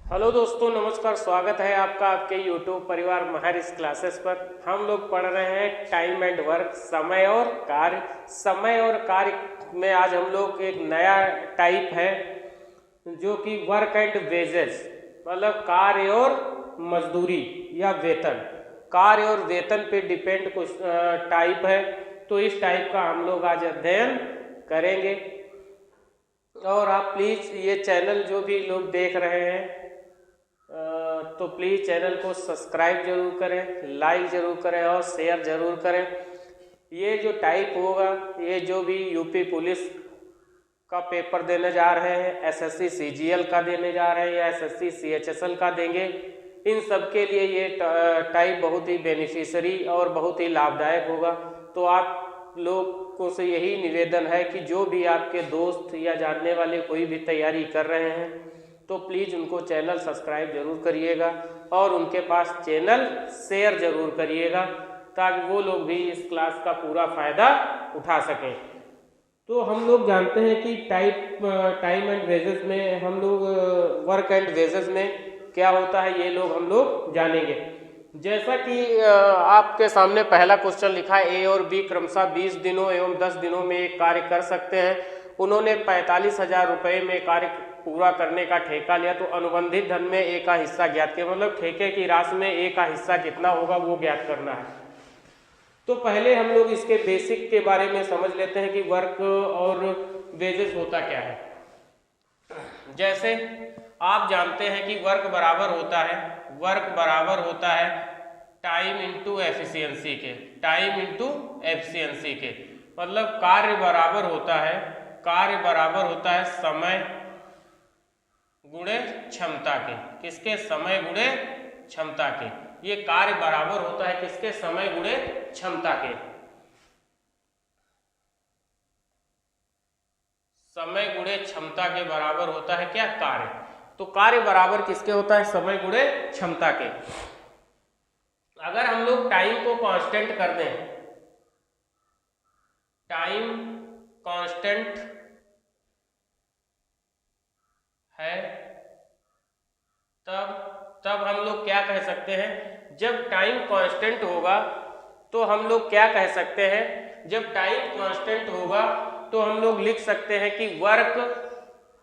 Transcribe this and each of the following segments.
Hello दोस्तों, नमस्कार। स्वागत है आपका आपके यूट्यूब परिवार माहिर इस क्लासेस पर। हम लोग पढ़ रहे हैं टाइम एंड वर्क, समय और कार्य। समय और कार्य में आज हम लोग एक नया टाइप है जो कि वर्क एंड वेजेस, मतलब कार्य और मजदूरी या वेतन। कार्य और वेतन पे डिपेंड कुछ टाइप है, तो इस टाइप का हम लोग आज अध्ययन करेंगे। और आप प्लीज़ ये चैनल जो भी लोग देख रहे हैं तो प्लीज़ चैनल को सब्सक्राइब जरूर करें, लाइक जरूर करें और शेयर जरूर करें। ये जो टाइप होगा, ये जो भी यूपी पुलिस का पेपर देने जा रहे हैं, एसएससी सीजीएल का देने जा रहे हैं या एसएससी सीएचएसएल का देंगे, इन सब के लिए ये टाइप बहुत ही बेनिफिशियरी और बहुत ही लाभदायक होगा। तो आप लोगों से यही निवेदन है कि जो भी आपके दोस्त या जानने वाले कोई भी तैयारी कर रहे हैं तो प्लीज़ उनको चैनल सब्सक्राइब जरूर करिएगा और उनके पास चैनल शेयर जरूर करिएगा ताकि वो लोग भी इस क्लास का पूरा फ़ायदा उठा सकें। तो हम लोग जानते हैं कि टाइम एंड वेजेस में हम लोग वर्क एंड वेजेस में क्या होता है, ये लोग हम लोग जानेंगे। जैसा कि आपके सामने पहला क्वेश्चन लिखा है, ए और बी क्रमशः 20 दिनों एवं 10 दिनों में एक कार्य कर सकते हैं। उन्होंने 45,000 रुपये में कार्य पूरा करने का ठेका लिया, तो अनुबंधित धन में ए का हिस्सा ज्ञात किया। मतलब ठेके की राशि में ए का हिस्सा कितना होगा वो ज्ञात करना है। तो पहले हम लोग इसके बेसिक के बारे में समझ लेते हैं कि वर्क और वेजेस होता क्या है। जैसे आप जानते हैं कि वर्क बराबर होता है टाइम इंटू एफिशिएंसी के। टाइम इंटू एफिशिएंसी के मतलब कार्य बराबर होता है समय गुणे क्षमता के। किसके? समय गुणे क्षमता के। ये कार्य बराबर होता है किसके? समय गुणे क्षमता के। समय गुणे क्षमता के बराबर होता है क्या? कार्य। तो कार्य बराबर किसके होता है? समय गुणे क्षमता के। अगर हम लोग टाइम को कांस्टेंट कर दें, टाइम कांस्टेंट है, तब हम लोग क्या कह सकते हैं? जब टाइम कांस्टेंट होगा तो हम लोग क्या कह सकते हैं? जब टाइम कांस्टेंट होगा तो हम लोग लिख सकते हैं कि वर्क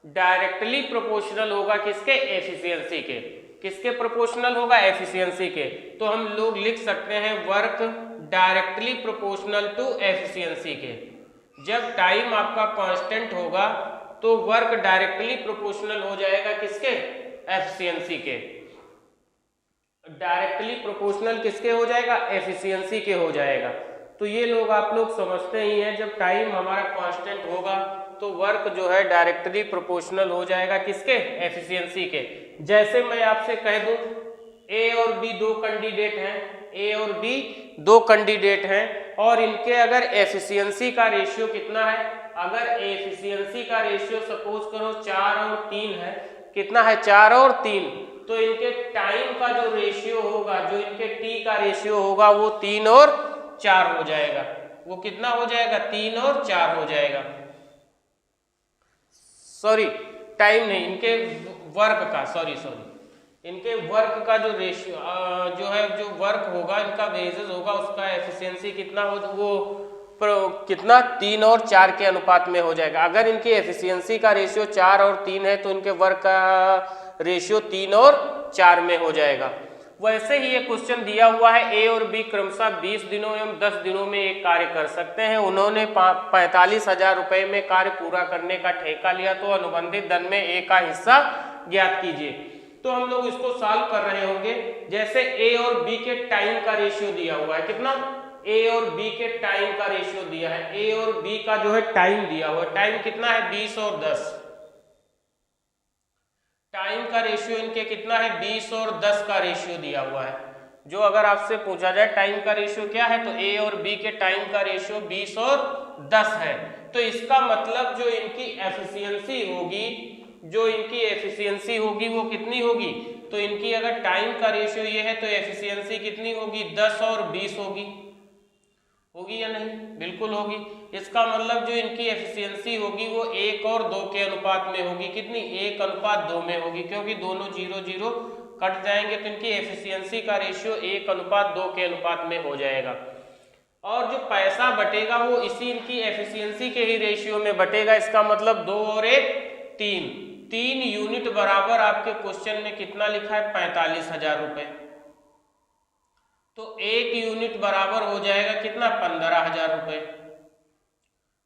डायरेक्टली प्रोपोर्शनल होगा किसके? एफिशिएंसी के। किसके प्रोपोर्शनल होगा? एफिशिएंसी के। तो हम लोग लिख सकते हैं work directly proportional to efficiency के। जब टाइम आपका कांस्टेंट होगा तो वर्क डायरेक्टली प्रोपोर्शनल हो जाएगा किसके? एफिशिएंसी के। डायरेक्टली प्रोपोर्शनल किसके हो जाएगा? एफिशिएंसी के हो जाएगा। तो ये लोग आप लोग समझते ही हैं, जब टाइम हमारा कांस्टेंट होगा तो वर्क जो है डायरेक्टली प्रोपोर्शनल हो जाएगा किसके? एफिशिएंसी के। जैसे मैं आपसे कह दूं ए और बी दो कैंडिडेट हैं और इनके अगर एफिशिएंसी का रेशियो कितना है? अगर एफिशिएंसी का रेशियो सपोज करो 4 और 3 है। कितना है? 4 और 3। तो इनके टाइम का जो रेशियो होगा, जो इनके टी का रेशियो होगा, वो 3 और 4 हो जाएगा। वो कितना हो जाएगा? 3 और 4 हो जाएगा। सॉरी, टाइम नहीं, इनके वर्क का, सॉरी इनके वर्क का जो रेशियो जो वर्क होगा, इनका वेजेस होगा, उसका एफिशिएंसी कितना हो, वो कितना? 3 और 4 के अनुपात में हो जाएगा। अगर इनकी एफिशिएंसी का रेशियो 4 और 3 है तो इनके वर्क का रेशियो 3 और 4 में हो जाएगा। वैसे ही ये क्वेश्चन दिया हुआ है, ए और बी क्रमशः 20 दिनों एवं 10 दिनों में एक कार्य कर सकते हैं। उन्होंने 45,000 रुपये में कार्य पूरा करने का ठेका लिया, तो अनुबंधित धन में ए का हिस्सा ज्ञात कीजिए। तो हम लोग इसको सॉल्व कर रहे होंगे। जैसे ए और बी के टाइम का रेशियो दिया हुआ है, कितना? ए और बी के टाइम का रेशियो दिया है। ए और बी का जो है टाइम दिया हुआ है। टाइम कितना है? 20 और 10। टाइम का रेशियो इनके कितना है? 20 और 10 का रेशियो दिया हुआ है। जो अगर आपसे पूछा जाए टाइम का रेशियो क्या है, तो ए और बी के टाइम का रेशियो 20 और 10 है। तो इसका मतलब जो इनकी एफिशिएंसी होगी वो कितनी होगी? तो इनकी अगर टाइम का रेशियो ये है तो एफिशिएंसी कितनी होगी? 10 और 20 होगी। होगी या नहीं? बिल्कुल होगी। इसका मतलब जो इनकी एफिशिएंसी होगी वो 1 और 2 के अनुपात में होगी। कितनी? 1:2 में होगी, क्योंकि दोनों 0-0 कट जाएंगे तो इनकी एफिशिएंसी का रेशियो 1:2 के अनुपात में हो जाएगा। और जो पैसा बटेगा वो इसी इनकी एफिशिएंसी के ही रेशियो में बटेगा। इसका मतलब 2 और 1 3 यूनिट बराबर आपके क्वेश्चन में कितना लिखा है? 45,000 रुपए। तो 1 यूनिट बराबर हो जाएगा कितना? 15,000 रुपए।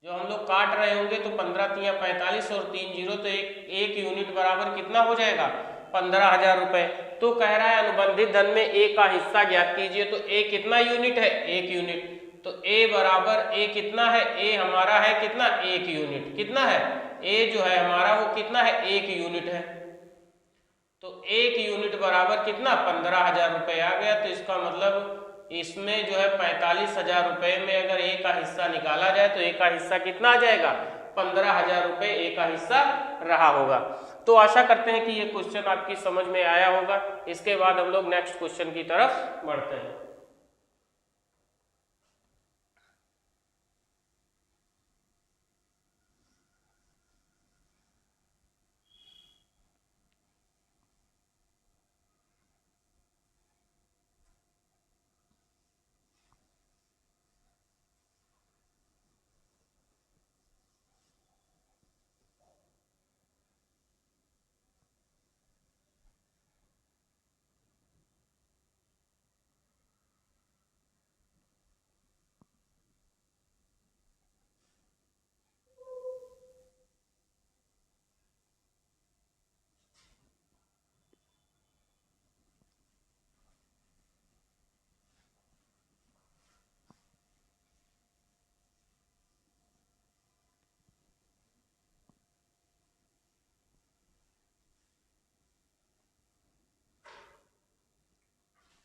जो हम लोग काट रहे होंगे तो 15 × 45 और 3 0, तो एक यूनिट बराबर कितना हो जाएगा? 15,000 रुपए। तो कह रहा है अनुबंधित धन में ए का हिस्सा ज्ञात कीजिए। तो ए कितना यूनिट है? 1 यूनिट। तो ए बराबर ए कितना है? ए हमारा है कितना? 1 यूनिट। कितना है? ए जो है हमारा वो कितना है? 1 यूनिट है। तो 1 यूनिट बराबर कितना? 15,000 रुपए आ गया। तो इसका मतलब इसमें जो है 45,000 रुपए में अगर ए का हिस्सा निकाला जाए तो ए का हिस्सा कितना आ जाएगा? 15,000 रुपए ए का हिस्सा रहा होगा। तो आशा करते हैं कि ये क्वेश्चन आपकी समझ में आया होगा। इसके बाद हम लोग नेक्स्ट क्वेश्चन की तरफ बढ़ते हैं।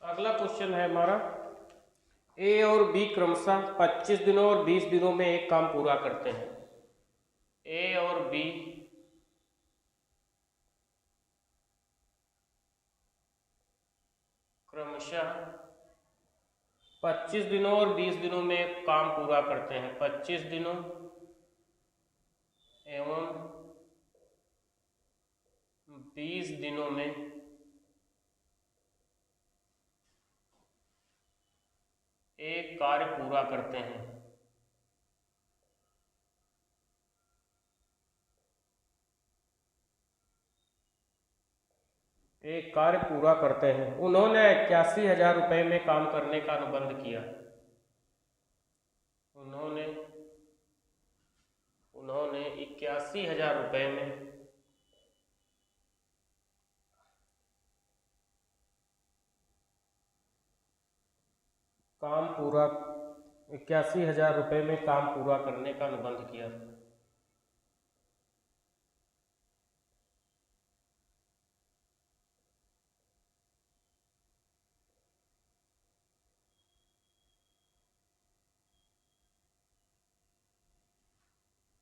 अगला क्वेश्चन है हमारा, ए और बी क्रमशः 25 दिनों और 20 दिनों में एक काम पूरा करते हैं। ए और बी क्रमशः 25 दिनों और 20 दिनों में एक काम पूरा करते हैं। 25 दिनों एवं 20 दिनों में एक कार्य पूरा करते हैं। एक कार्य पूरा करते हैं। उन्होंने 81,000 रुपए में काम करने का अनुबंध किया। उन्होंने 81,000 रुपए में काम पूरा 81,000 रुपए में काम पूरा करने का अनुबंध किया।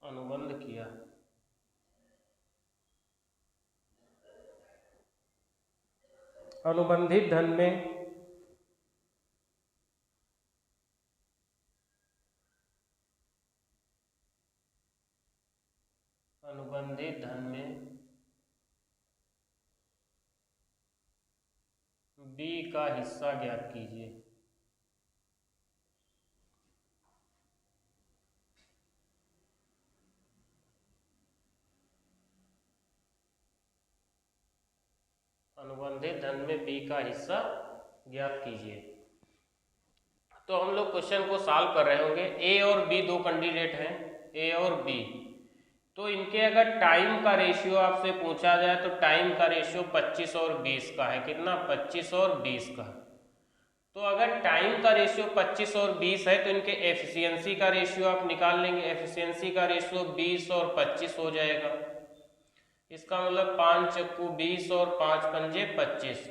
अनुबंध किया। अनुबंधित धन में बी का हिस्सा ज्ञात कीजिए। अनुबंधित धन में बी का हिस्सा ज्ञात कीजिए। तो हम लोग क्वेश्चन को सॉल्व कर रहे होंगे। ए और बी दो कैंडिडेट हैं, ए और बी। तो इनके अगर टाइम का रेशियो आपसे पूछा जाए तो टाइम का रेशियो 25 और 20 का है। कितना? 25 और 20 का। तो अगर टाइम का रेशियो 25 और 20 है तो इनके एफिशिएंसी का रेशियो आप निकाल लेंगे। एफिशिएंसी का रेशियो 20 और 25 हो जाएगा। इसका मतलब 5 चक्कू 20 और 5 पंजे 25।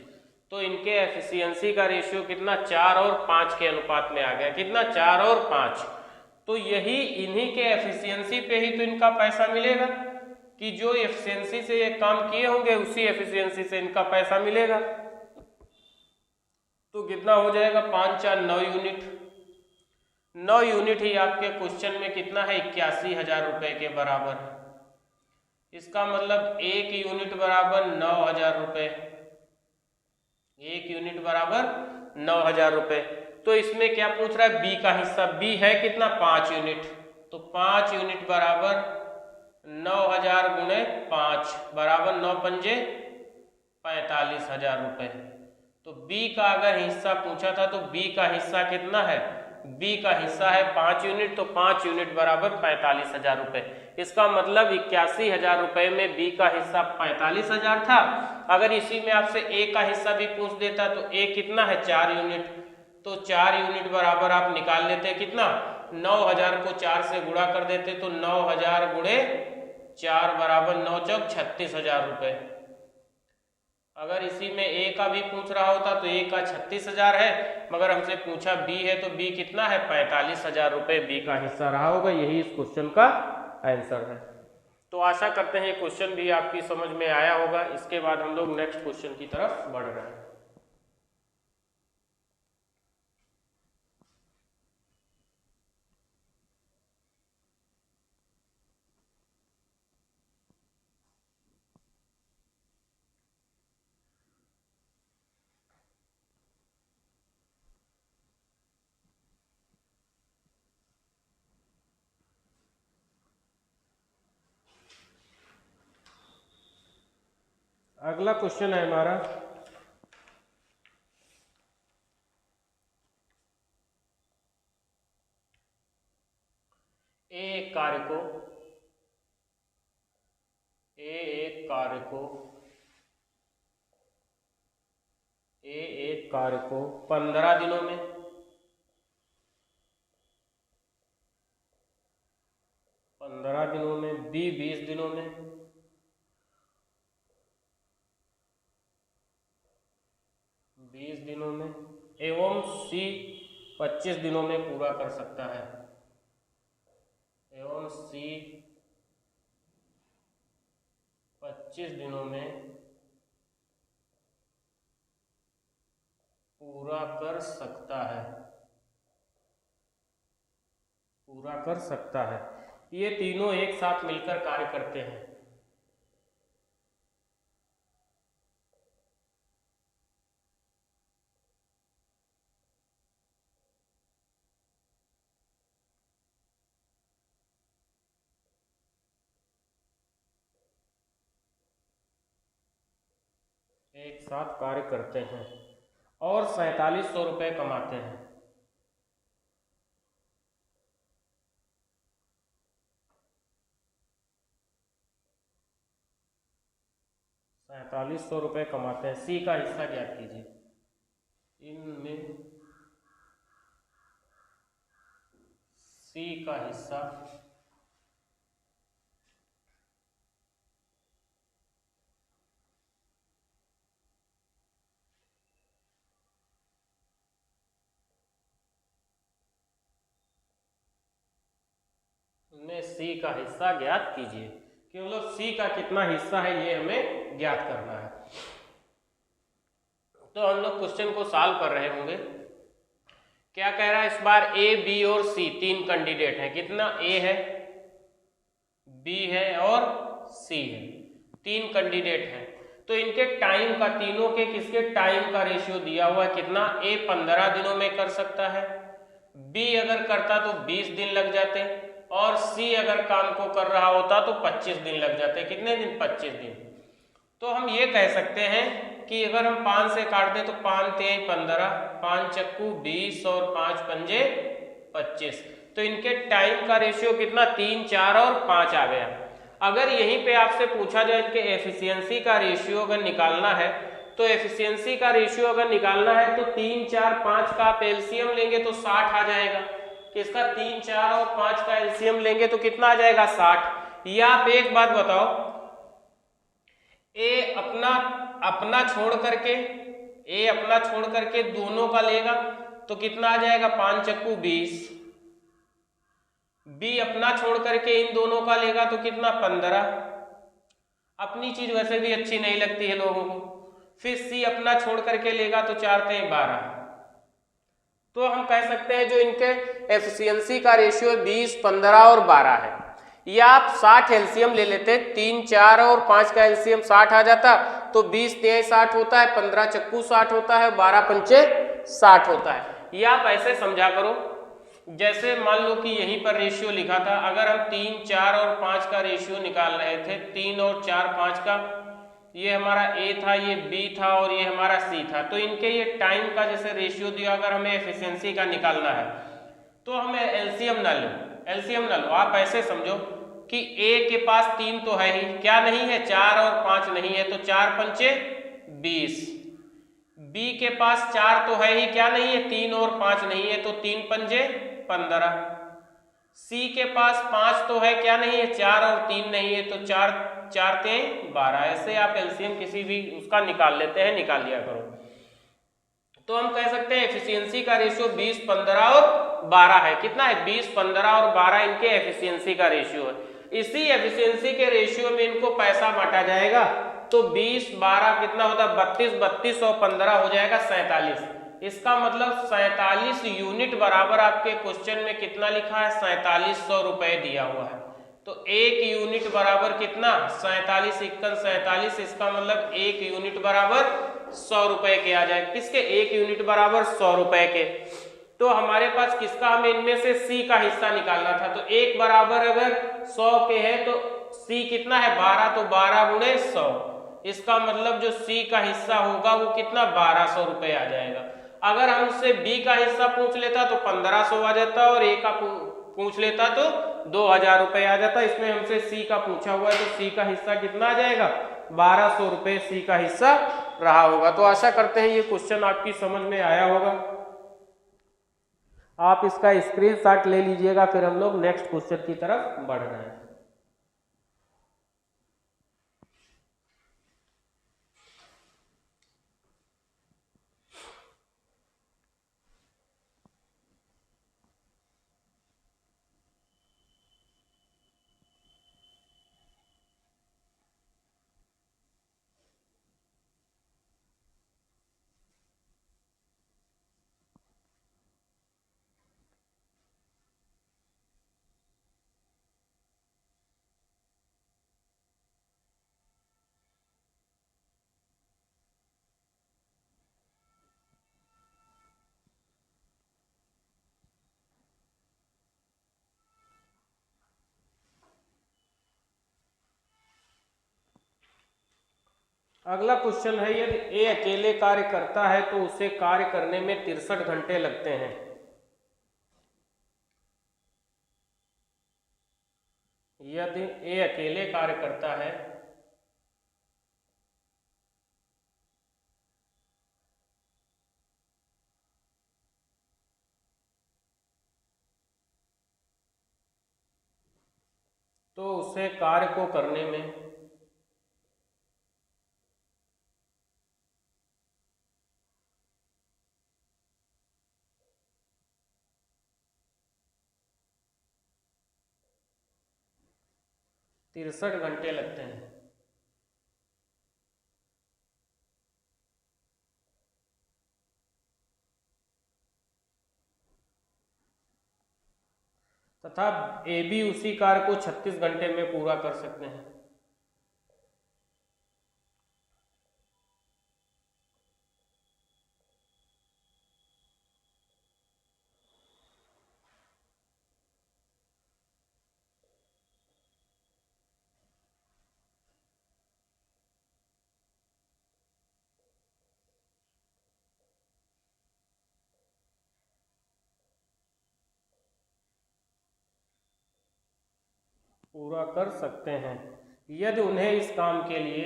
तो इनके एफिशिएंसी का रेशियो कितना? 4 और 5 के अनुपात में आ गया। कितना? 4 और 5। तो यही इन्हीं के एफिशिएंसी पे ही तो इनका पैसा मिलेगा, कि जो एफिशिएंसी से ये काम किए होंगे उसी एफिशिएंसी से इनका पैसा मिलेगा। तो कितना हो जाएगा? 5 4 9 यूनिट। 9 यूनिट ही आपके क्वेश्चन में कितना है 81,000 रुपए के बराबर। इसका मतलब 1 यूनिट बराबर 9,000 रुपए, 1 यूनिट बराबर 9,000 रुपए। तो इसमें क्या पूछ रहा है, बी का हिस्सा। बी है कितना 5 यूनिट, तो 5 यूनिट बराबर 9,000 गुणे 5 बराबर 9 पंजे 45,000 रुपए। तो बी का अगर हिस्सा पूछा था तो बी का हिस्सा कितना है, बी का हिस्सा है 5 यूनिट, तो 5 यूनिट बराबर 45,000 रुपए। इसका मतलब 81,000 रुपए में बी का हिस्सा 45,000 था। अगर इसी में आपसे ए का हिस्सा भी पूछ देता तो ए कितना है 4 यूनिट, तो 4 यूनिट बराबर आप निकाल लेते कितना 9,000 को 4 से गुणा कर देते, तो 9,000 गुणे 4 बराबर 9 चौक 36,000 रुपए। अगर इसी में ए का भी पूछ रहा होता तो ए का 36,000 है, मगर हमसे पूछा बी है तो बी कितना है 45,000 रुपए बी का हिस्सा रहा होगा। यही इस क्वेश्चन का आंसर है। तो आशा करते हैं ये क्वेश्चन भी आपकी समझ में आया होगा। इसके बाद हम लोग नेक्स्ट क्वेश्चन की तरफ बढ़ रहे हैं। अगला क्वेश्चन है हमारा एक कार्य को 15 दिनों में 15 दिनों में, बी 20 दिनों में, एवं सी 25 दिनों में पूरा कर सकता है, एवं सी 25 दिनों में पूरा कर सकता है। ये तीनों एक साथ मिलकर कार्य करते हैं। एक साथ कार्य करते हैं और 4700 रुपये कमाते हैं। 4700 रुपये कमाते हैं। सी का हिस्सा ज्ञात कीजिए। इनमें सी का हिस्सा सी का हिस्सा ज्ञात कीजिए। केवल सी का कितना हिस्सा है ये हमें ज्ञात करना है। तो हम लोग क्वेश्चन को सॉल्व कर रहे होंगे। क्या कह रहा है इस बार, ए बी और सी 3 कैंडिडेट हैं। कितना, ए है, बी है और सी है, 3 कैंडिडेट हैं। तो इनके टाइम का, तीनों के किसके टाइम का रेशियो दिया हुआ है कितना, ए 15 दिनों में कर सकता है, बी अगर करता तो 20 दिन लग जाते, और सी अगर काम को कर रहा होता तो 25 दिन लग जाते। कितने दिन, 25 दिन। तो हम ये कह सकते हैं कि अगर हम 5 से काट दें तो 5 तेज 15, 5 चक्कू 20 और 5 पंजे 25। तो इनके टाइम का रेशियो कितना, 3, 4 और 5 आ गया। अगर यहीं पे आपसे पूछा जाए इनके एफिशिएंसी का रेशियो अगर निकालना है, तो एफिशिएंसी का रेशियो अगर निकालना है तो 3, 4, 5 का आप एलसीएम लेंगे तो 60 आ जाएगा। किसका, 3, 4 और 5 का एलसीएम लेंगे तो कितना आ जाएगा, 60। या आप एक बात बताओ, ए अपना छोड़ करके दोनों का लेगा तो कितना आ जाएगा, 5 चक्कू 20। बी अपना छोड़ करके इन दोनों का लेगा तो कितना, 15। अपनी चीज वैसे भी अच्छी नहीं लगती है लोगों को। फिर सी अपना छोड़ करके लेगा तो 4 तें 12। तो हम कह सकते हैं जो इनके एफिशिएंसी का रेशियो 20, 15 और 12 है। या आप 60 एलसीएम ले लेते, 3, 4 और 5 का एलसीएम 60 आ जाता, तो 20 तिहाई 60 होता है, 15 चक्कू 60 होता है, 12 पंचे 60 होता है। या आप ऐसे समझा करो, जैसे मान लो कि यहीं पर रेशियो लिखा था, अगर हम 3, 4 और 5 का रेशियो निकाल रहे थे, 3 और 4, 5 का, ये हमारा ए था, ये बी था और ये हमारा सी था, तो इनके ये टाइम का जैसे रेशियो दिया, अगर हमें एफिशिएंसी का निकालना है तो हमें एलसीएम ना लो, एलसीएम ना लो, आप ऐसे समझो कि ए के पास 3 तो है ही, क्या नहीं है, 4 और 5 नहीं है, तो 4 पंचे 20। बी के पास 4 तो है ही, क्या नहीं है, 3 और 5 नहीं है, तो 3 पंजे 15। सी के पास 5 तो है, क्या नहीं है, 4 और 3 नहीं है, तो 4 4 3 12। ऐसे आप एलसीएम किसी भी उसका निकाल लेते हैं, निकाल लिया करो। तो हम कह सकते हैं एफिशिएंसी का रेशियो 20, 15 और 12 है। कितना है, 20, 15 और 12 इनके एफिशिएंसी का रेशियो है। इसी एफिशिएंसी के रेशियो में इनको पैसा बांटा जाएगा, तो 20, 12 कितना होता है, 32, 32 और 15 हो जाएगा 47। इसका मतलब 47 यूनिट बराबर आपके क्वेश्चन में कितना लिखा है, 4700 रुपए दिया हुआ है। तो 1 यूनिट बराबर कितना, 47 इक्कन 47, इसका मतलब 1 यूनिट बराबर 100 रुपए के आ जाए। किसके, 1 यूनिट बराबर 100 रुपए के। तो हमारे पास किसका, हमें इनमें से सी का हिस्सा निकालना था, तो 1 बराबर अगर 100 के है तो सी कितना है 12, तो 12 गुणे 100, इसका मतलब जो सी का हिस्सा होगा वो कितना, 1200 रुपए आ जाएगा। अगर हमसे बी का हिस्सा पूछ लेता तो 1500 आ जाता, और ए का पूछ लेता तो 2000 रुपए आ जाता। इसमें हमसे सी का पूछा हुआ है, तो सी का हिस्सा कितना आ जाएगा, 1200 रुपए सी का हिस्सा रहा होगा। तो आशा करते हैं ये क्वेश्चन आपकी समझ में आया होगा। आप इसका स्क्रीनशॉट ले लीजिएगा, फिर हम लोग नेक्स्ट क्वेश्चन की तरफ बढ़ रहे हैं। अगला क्वेश्चन है, यदि ए अकेले कार्य करता है तो उसे कार्य करने में 63 घंटे लगते हैं। यदि ए अकेले कार्य करता है तो उसे कार्य को करने में 63 घंटे लगते हैं। तथा ए बी उसी कार्य को 36 घंटे में पूरा कर सकते हैं। पूरा कर सकते हैं यदि उन्हें इस काम के लिए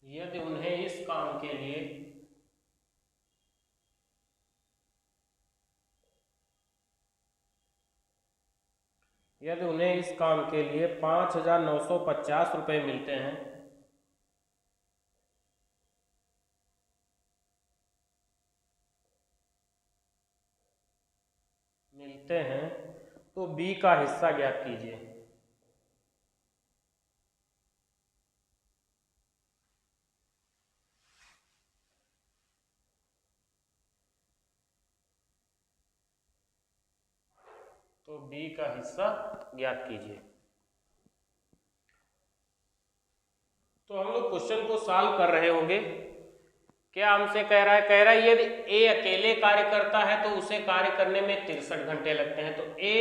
यदि उन्हें इस काम के लिए यदि उन्हें इस काम के लिए 5950 रुपये मिलते हैं, तो बी का हिस्सा ज्ञात कीजिए। बी का हिस्सा ज्ञात कीजिए। तो हम लोग क्वेश्चन को सॉल्व कर रहे होंगे। क्या हमसे कह रहा है यदि ए अकेले कार्य करता है तो उसे कार्य करने में 63 घंटे लगते हैं। तो ए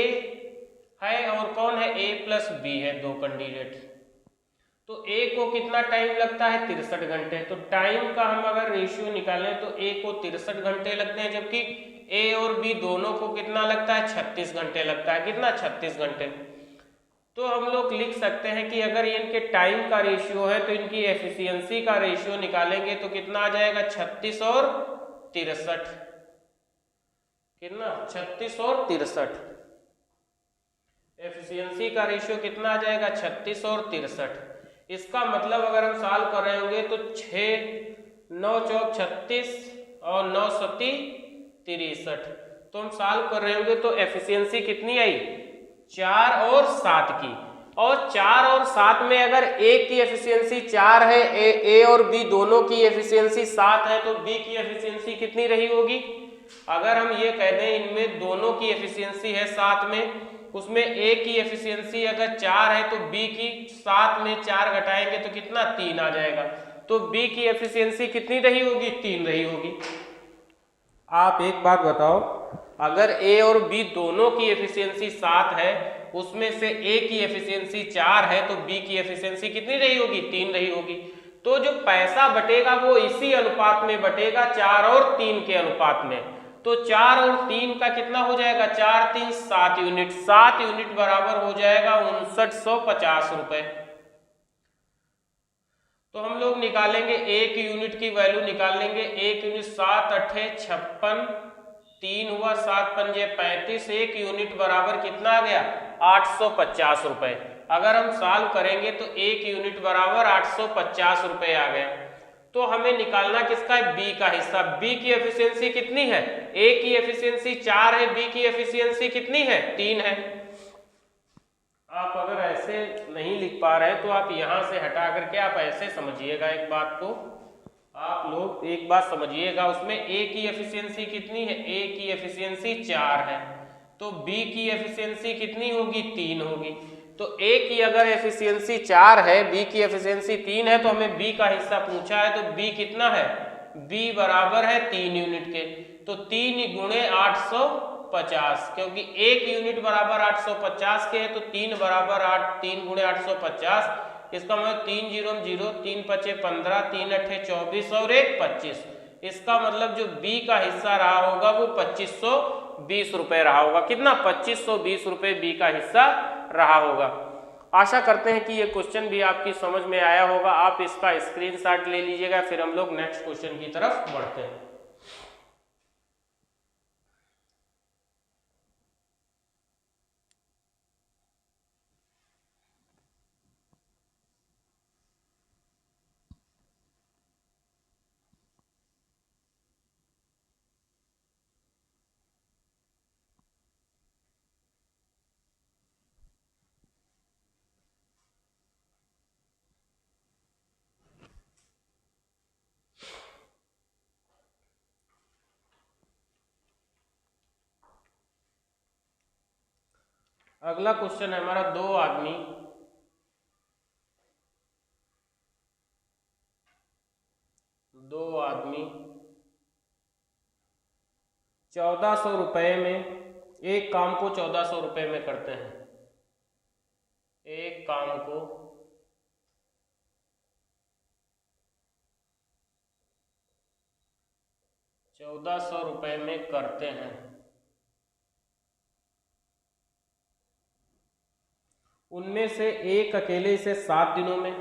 है और कौन है, ए प्लस बी है, दो कैंडिडेट। तो ए को कितना टाइम लगता है, 63 घंटे। तो टाइम का हम अगर रेशियो निकालें तो ए को 63 घंटे लगते हैं, जबकि ए और बी दोनों को कितना लगता है, 36 घंटे लगता है। कितना, 36 घंटे। तो हम लोग लिख सकते हैं कि अगर इनके टाइम का रेशियो है तो इनकी एफिशिएंसी का रेशियो निकालेंगे तो कितना आ जाएगा, 36 और 63। कितना, 36 और 63। एफिशिएंसी का रेशियो कितना आ जाएगा, 36 और 63। इसका मतलब अगर हम सॉल्व कर रहे होंगे तो 6 9 चौक 36 और 9 सती 63। तो हम सॉल्व कर रहे होंगे तो एफिशिएंसी कितनी आई, 4 और 7 की। और 4 और 7 में अगर ए की एफिशिएंसी 4 है, ए और बी दोनों की एफिशिएंसी 7 है, तो बी की एफिशिएंसी कितनी रही होगी। अगर हम ये कह दें इनमें दोनों की एफिशिएंसी है 7 में, उसमें ए की एफिशिएंसी अगर 4 है तो बी की 7 में 4 घटाएंगे तो कितना, 3 आ जाएगा। तो बी की एफिशिएंसी कितनी रही होगी, 3 रही होगी। आप एक बात बताओ, अगर ए और बी दोनों की एफिशिएंसी 7 है, उसमें से ए की एफिशिएंसी 4 है, तो बी की एफिशिएंसी कितनी रही होगी, 3 रही होगी। तो जो पैसा बटेगा वो इसी अनुपात में बटेगा, 4 और 3 के अनुपात में। तो 4 और 3 का कितना हो जाएगा, 4 3 7 यूनिट। 7 यूनिट बराबर हो जाएगा 5950 रुपए। तो हम लोग निकालेंगे एक यूनिट की वैल्यू निकाल लेंगे। एक यूनिट 7 8 56, 3 हुआ 7 पंजे 35। एक यूनिट बराबर कितना आ गया, 850 रुपए। अगर हम सॉल्व करेंगे तो एक यूनिट बराबर 850 रुपए आ गया। तो हमें निकालना किसका है, बी का हिस्सा। बी की एफिशिएंसी कितनी है, ए की एफिशिएंसी 4 है, बी की एफिशिएंसी कितनी है, 3 है। आप अगर ऐसे नहीं लिख पा रहे हैं तो आप यहां से हटा करके आप ऐसे समझिएगा। एक बात को आप लोग एक बात समझिएगा, उसमें ए की एफिशिएंसी कितनी है, ए की एफिशिएंसी 4 है, तो बी की एफिशिएंसी कितनी होगी, 3 होगी। तो ए की अगर एफिशिएंसी 4 है, बी की एफिशिएंसी 3 है, तो हमें बी का हिस्सा पूछा है, तो बी कितना है, बी बराबर है 3 यूनिट के। तो 3 गुणे 850, क्योंकि एक यूनिट बराबर 850 के है, तो 3 बराबर 8, 3 गुणे 850। इसका मतलब 3 0 0, 3 पचे 15, 3 अठे 24 और 1 25। इसका मतलब जो बी का हिस्सा रहा होगा वो 2520 रुपए रहा होगा। कितना, 2520 रुपए बी का हिस्सा रहा होगा। आशा करते हैं कि ये क्वेश्चन भी आपकी समझ में आया होगा। आप इसका स्क्रीनशॉट ले लीजिएगा, फिर हम लोग नेक्स्ट क्वेश्चन की तरफ बढ़ते हैं। अगला क्वेश्चन है हमारा, दो आदमी 1400 रुपए में एक काम को 1400 रुपए में करते हैं। एक काम को 1400 रुपए में करते हैं। उनमें से एक अकेले इसे 7 दिनों में,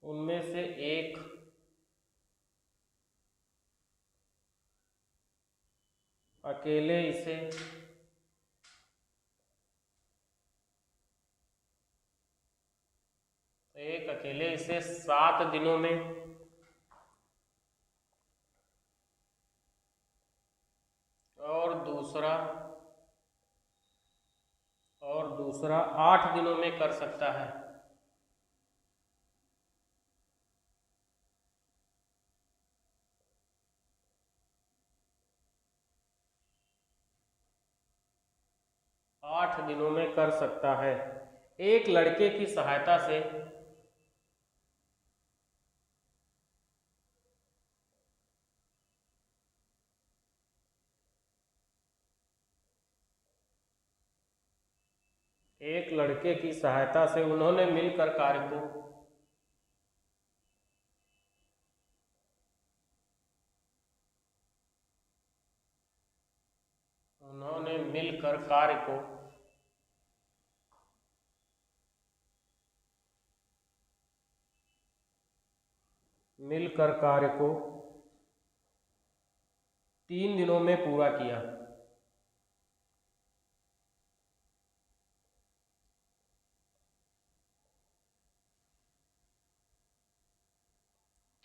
उनमें से एक अकेले इसे 7 दिनों में, और दूसरा 8 दिनों में कर सकता है। 8 दिनों में कर सकता है। एक लड़के की सहायता से उन्होंने मिलकर कार्य को मिलकर कार्य को 3 दिनों में पूरा किया।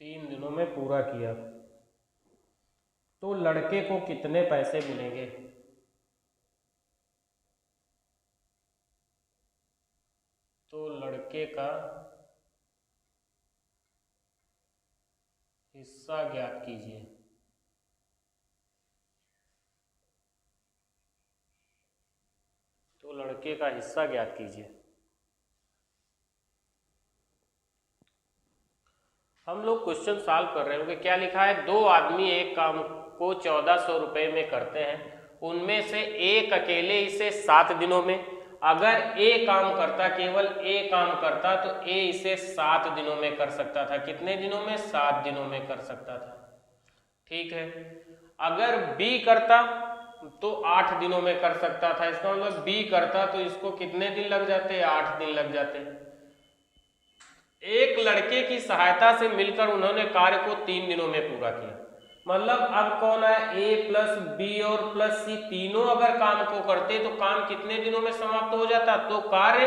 3 दिनों में पूरा किया तो लड़के को कितने पैसे मिलेंगे? तो लड़के का हिस्सा ज्ञात कीजिए। तो लड़के का हिस्सा ज्ञात कीजिए। हम लोग क्वेश्चन सॉल्व कर रहे होंगे। क्या लिखा है? 2 आदमी एक काम को 1400 रुपए में करते हैं। उनमें से एक अकेले इसे 7 दिनों में, अगर ए काम करता, केवल ए काम करता, तो ए इसे 7 दिनों में कर सकता था। कितने दिनों में? 7 दिनों में कर सकता था। ठीक है। अगर बी करता तो 8 दिनों में कर सकता था। इसका मतलब बी करता तो इसको कितने दिन लग जाते? 8 दिन लग जाते। एक लड़के की सहायता से मिलकर उन्होंने कार्य को 3 दिनों में पूरा किया। मतलब अब कौन है? ए प्लस बी और प्लस सी तीनों अगर काम को करते तो काम कितने दिनों में समाप्त हो जाता? तो कार्य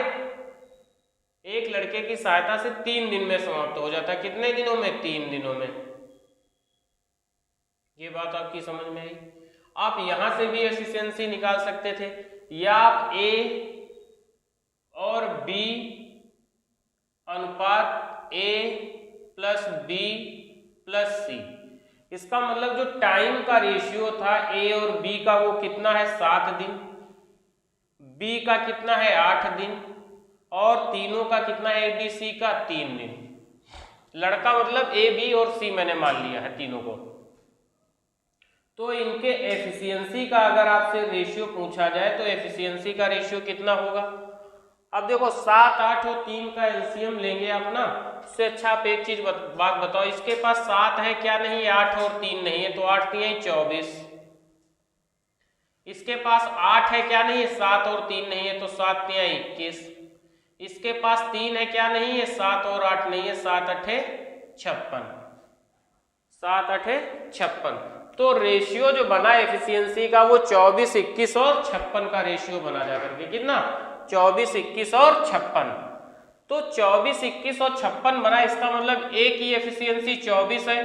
एक लड़के की सहायता से 3 दिन में समाप्त हो जाता। कितने दिनों में? 3 दिनों में। ये बात आपकी समझ में आई? आप यहां से भी एफिशिएंसी निकाल सकते थे, या आप ए और बी अनुपात ए प्लस बी प्लस सी, इसका मतलब जो टाइम का रेशियो था ए और बी का वो कितना है? 7 दिन। बी का कितना है? 8 दिन। और तीनों का कितना है? ए बी सी का 3 दिन। लड़का मतलब ए बी और सी मैंने मान लिया है तीनों को। तो इनके एफिशिएंसी का अगर आपसे रेशियो पूछा जाए तो एफिशिएंसी का रेशियो कितना होगा? अब देखो 7, 8 और 3 का एलसीएम लेंगे आप ना, उससे अच्छा आप एक चीज बात बताओ, इसके पास 7 है क्या? नहीं है। 8 और 3 नहीं है, तो 8 3 24। इसके पास 8 है क्या? नहीं है। 7 और 3 नहीं है, तो 7 3 21। इसके पास 3 है क्या? नहीं है। 7 और 8 नहीं है, 7 8 56। 7 8 56। तो रेशियो जो बना एफिशिएंसी का वो 24, 21 और 56 का रेशियो बना जा करके। कितना? 24, 21 और 56। तो 24, 21 और 56 बना। इसका मतलब ए की एफिशिएंसी 24 है,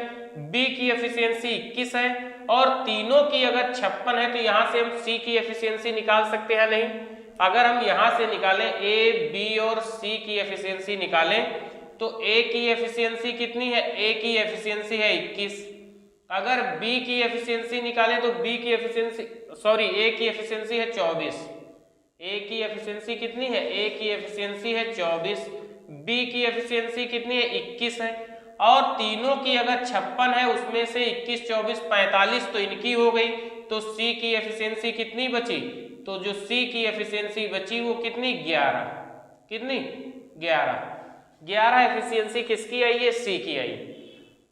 बी की एफिशिएंसी 21 है, और तीनों की अगर 56 है तो यहां से हम सी की एफिशिएंसी निकाल सकते हैं नहीं? अगर हम यहां से निकालें ए बी और सी की एफिशिएंसी निकालें तो ए की एफिशिएंसी कितनी है? ए की एफिशिएंसी है 21। अगर बी की एफिशिएंसी निकालें तो बी की एफिशिएंसी ए की एफिशिएंसी है 24। ए की एफिशिएंसी कितनी है? ए की एफिशिएंसी है 24। बी की एफिशिएंसी कितनी है? 21 है। और तीनों की अगर 56 है, उसमें से 21 24 45 तो इनकी हो गई। तो सी की एफिशिएंसी कितनी बची? तो जो सी की एफिशिएंसी बची वो कितनी? 11। कितनी? 11 एफिशिएंसी किसकी आई है? सी की आई।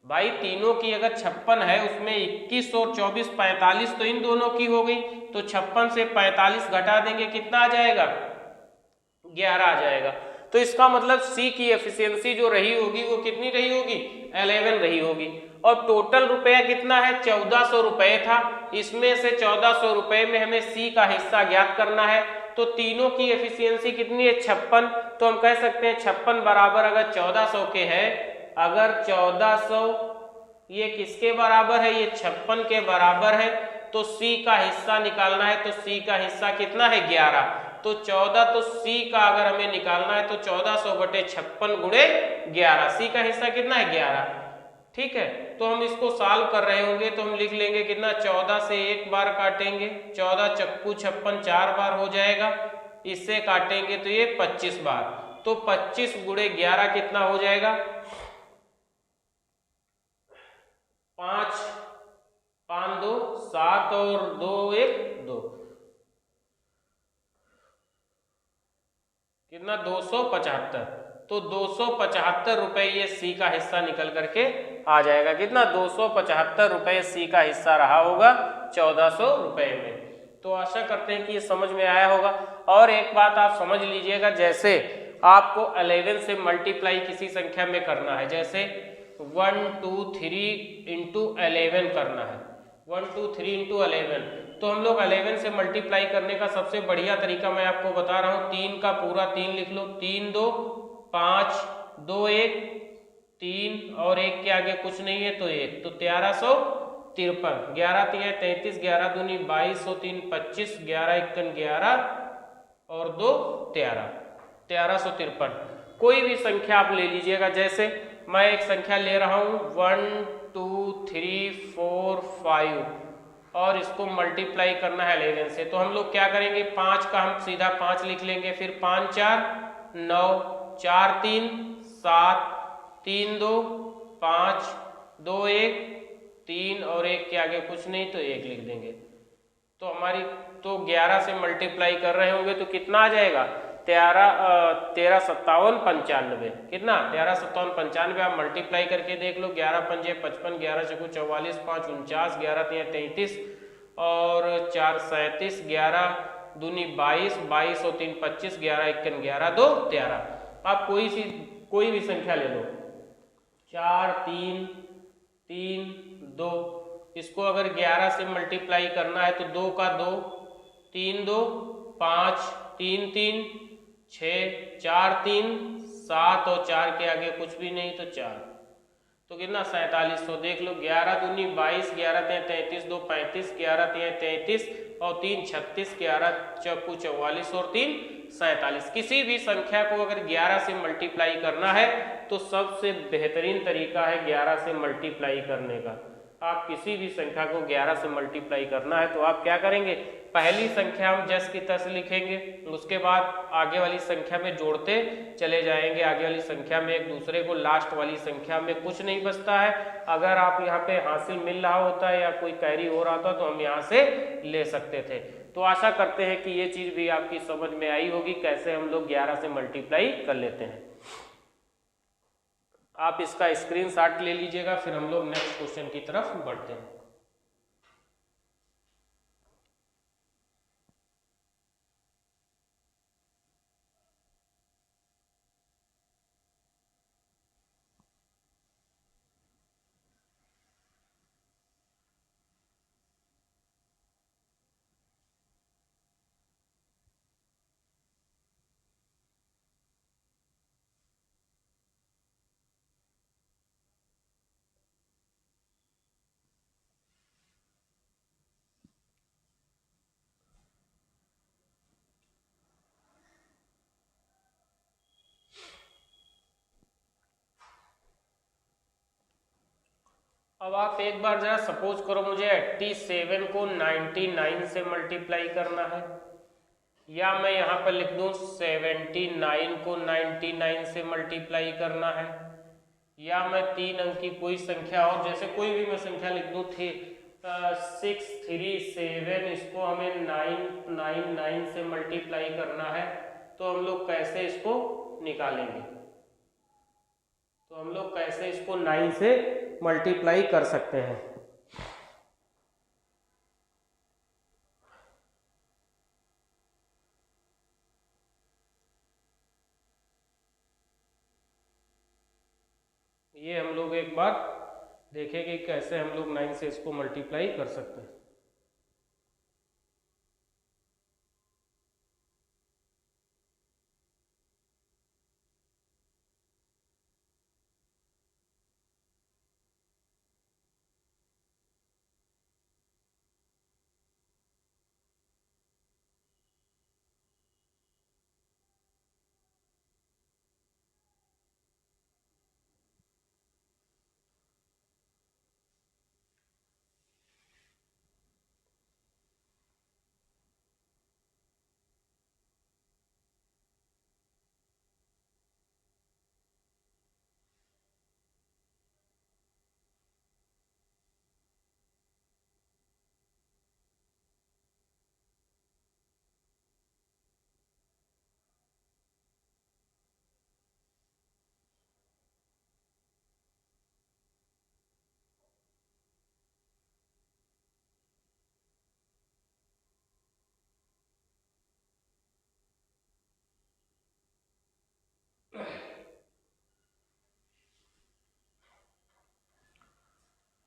भाई तीनों की अगर 56 है, उसमें 21 और 24 45 तो इन दोनों की हो गई। तो 56 से 45 घटा देंगे, कितना आ जाएगा? 11 आ जाएगा। तो इसका मतलब सी की एफिशिएंसी जो रही होगी वो कितनी रही होगी? 11 रही होगी। और टोटल रुपया कितना है? 1400 रुपए था। इसमें से 1400 रुपए में हमें सी का हिस्सा ज्ञात करना है। तो तीनों की एफिशिएंसी कितनी है? 56। तो हम कह सकते हैं 56 बराबर अगर 1400 के है, अगर 1400 ये किसके बराबर है? ये 56 के बराबर है। तो सी का हिस्सा निकालना है, तो सी का हिस्सा कितना है? 11। तो 14, तो सी का अगर हमें निकालना है तो 1400 बटे 56 गुणे 11। सी का हिस्सा कितना है? 11। ठीक है। तो हम इसको सॉल्व कर रहे होंगे तो हम लिख लेंगे कितना, 14 से एक बार काटेंगे, 14 चक्कू 56 4 बार हो जाएगा, इससे काटेंगे तो ये 25 बार, तो 25 गुणे 11 कितना हो जाएगा, 5 5 2 7 और 2 1 2, कितना 275। तो 275 रुपए ये सी का हिस्सा निकल करके आ जाएगा, कितना 275 रुपए सी का हिस्सा रहा होगा 1400 रुपए में। तो आशा करते हैं कि ये समझ में आया होगा। और एक बात आप समझ लीजिएगा, जैसे आपको 11 से मल्टीप्लाई किसी संख्या में करना है, जैसे 1 2 3 इंटू 11 करना है, 1 2 3 इंटू 11, तो हम लोग 11 से मल्टीप्लाई करने का सबसे बढ़िया तरीका मैं आपको बता रहा हूँ, 3 का पूरा 3 लिख लो, 3 2 5 2 1 3 और 1 के आगे कुछ नहीं है तो 1, तो 1353, 11 3 33, 11 दूनी 22 और 3 25, 11 1 11 और 2 13, 1353। कोई भी संख्या आप ले लीजिएगा, जैसे मैं एक संख्या ले रहा हूँ 1 2 3 4 5 और इसको मल्टीप्लाई करना है 11 से, तो हम लोग क्या करेंगे, 5 का हम सीधा 5 लिख लेंगे, फिर 5 4 9 4 3 7 3 2 5 2 1 3 और 1 के आगे कुछ नहीं तो 1 लिख देंगे। तो हमारी तो 11 से मल्टीप्लाई कर रहे होंगे तो कितना आ जाएगा, 13 57 95, कितना 13 57 95, आप मल्टीप्लाई करके देख लो, 11 पंजे 55, 11 चौको 44, 5 49, 11 3 33 और 4 37, 11 दूनी 22, 22 और 3 25, 11 1 11 2 13। आप कोई भी संख्या ले लो, 4 3 3 2, इसको अगर 11 से मल्टीप्लाई करना है तो 2 का 2 3 2 5 3 3 6 4 3 7 और 4 के आगे कुछ भी नहीं तो 4, तो कितना 47। तो देख लो, 11 दूनी 22, 11 3 33, 2 35, 11 3 33 और 3 36, 11 चौको 44 और 3 47। किसी भी संख्या को अगर 11 से मल्टीप्लाई करना है तो सबसे बेहतरीन तरीका है 11 से मल्टीप्लाई करने का। आप किसी भी संख्या को 11 से मल्टीप्लाई करना है तो आप क्या करेंगे, पहली संख्या हम जस की तस लिखेंगे, उसके बाद आगे वाली संख्या में जोड़ते चले जाएंगे, आगे वाली संख्या में एक दूसरे को, लास्ट वाली संख्या में कुछ नहीं बचता है। अगर आप यहाँ पे हासिल मिल रहा होता है या कोई कैरी हो रहा था तो हम यहाँ से ले सकते थे। तो आशा करते हैं कि ये चीज भी आपकी समझ में आई होगी, कैसे हम लोग 11 से मल्टीप्लाई कर लेते हैं। आप इसका स्क्रीनशॉट ले लीजिएगा, फिर हम लोग नेक्स्ट क्वेश्चन की तरफ बढ़ते हैं। अब आप एक बार जरा सपोज करो, मुझे 87 को 99 से मल्टीप्लाई करना है, या मैं यहाँ पर लिख दूं 79 को 99 से मल्टीप्लाई करना है, या मैं 3 अंक की कोई संख्या और, जैसे कोई भी मैं संख्या लिख दूं थी 637, इसको हमें 999 से मल्टीप्लाई करना है, तो हम लोग कैसे इसको निकालेंगे, तो हम लोग कैसे इसको 9 से मल्टीप्लाई कर सकते हैं। ये हम लोग एक बार देखेंगे कैसे हम लोग 9 से इसको मल्टीप्लाई कर सकते हैं।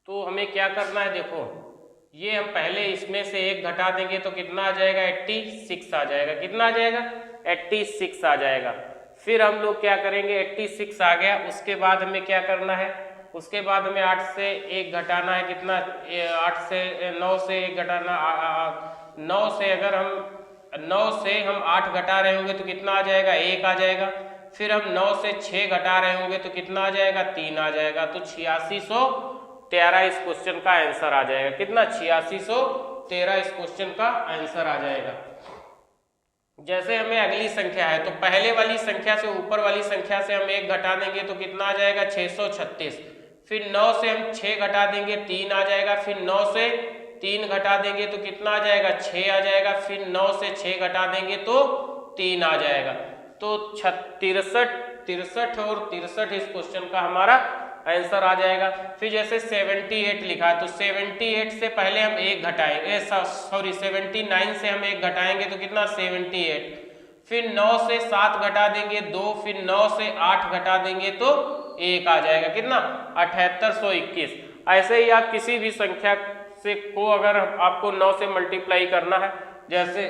तो हमें क्या करना है, देखो ये हम पहले इसमें से एक घटा देंगे तो कितना आ जाएगा, 86 आ जाएगा। कितना आ जाएगा, 86 आ जाएगा। फिर हम लोग क्या करेंगे, 86 आ गया, उसके बाद हमें क्या करना है, उसके बाद हमें 8 से 1 घटाना है। कितना, 8 से 9 से 1 घटाना, 9 से अगर हम 9 से हम 8 घटा रहे होंगे तो कितना आ जाएगा, 1 आ जाएगा। फिर हम 9 से 6 घटा रहे होंगे तो कितना आ जाएगा, 3 आ जाएगा। तो 8613 इस क्वेश्चन का आंसर आ जाएगा। कितना, 8613 इस क्वेश्चन का आंसर आ जाएगा। जैसे हमें अगली संख्या है तो पहले वाली संख्या से ऊपर वाली संख्या से हम 1 घटा देंगे तो कितना आ जाएगा, 636। फिर 9 से हम 6 घटा देंगे, 3 आ जाएगा। फिर 9 से 3 घटा देंगे तो कितना आ जाएगा, 6 आ जाएगा। फिर 9 से 6 घटा देंगे तो 3 आ जाएगा। तो 63 और 63 इस क्वेश्चन का हमारा आंसर आ जाएगा। फिर जैसे 78 लिखा है तो 78 से पहले हम 1 घटाएंगे, सॉरी 79 से हम 1 घटाएंगे तो कितना, 78। फिर 9 से 7 घटा देंगे 2, फिर 9 से 8 घटा देंगे तो 1 आ जाएगा। कितना, 7821। ऐसे ही आप किसी भी संख्या से को अगर आपको 9 से मल्टीप्लाई करना है, जैसे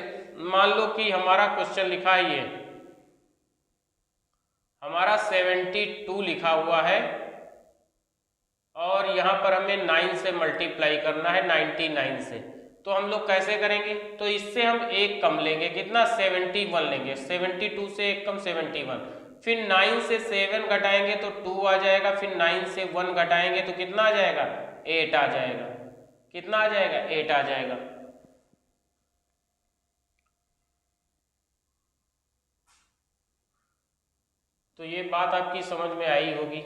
मान लो कि हमारा क्वेश्चन लिखा है, ये हमारा 72 लिखा हुआ है और यहाँ पर हमें 9 से मल्टीप्लाई करना है, 99 से। तो हम लोग कैसे करेंगे, तो इससे हम 1 कम लेंगे। कितना, 71 लेंगे। 72 से 1 कम 71। फिर 9 से 7 घटाएंगे तो 2 आ जाएगा। फिर 9 से 1 घटाएंगे तो कितना आ जाएगा, 8 आ जाएगा। कितना आ जाएगा, 8 आ जाएगा। तो ये बात आपकी समझ में आई होगी।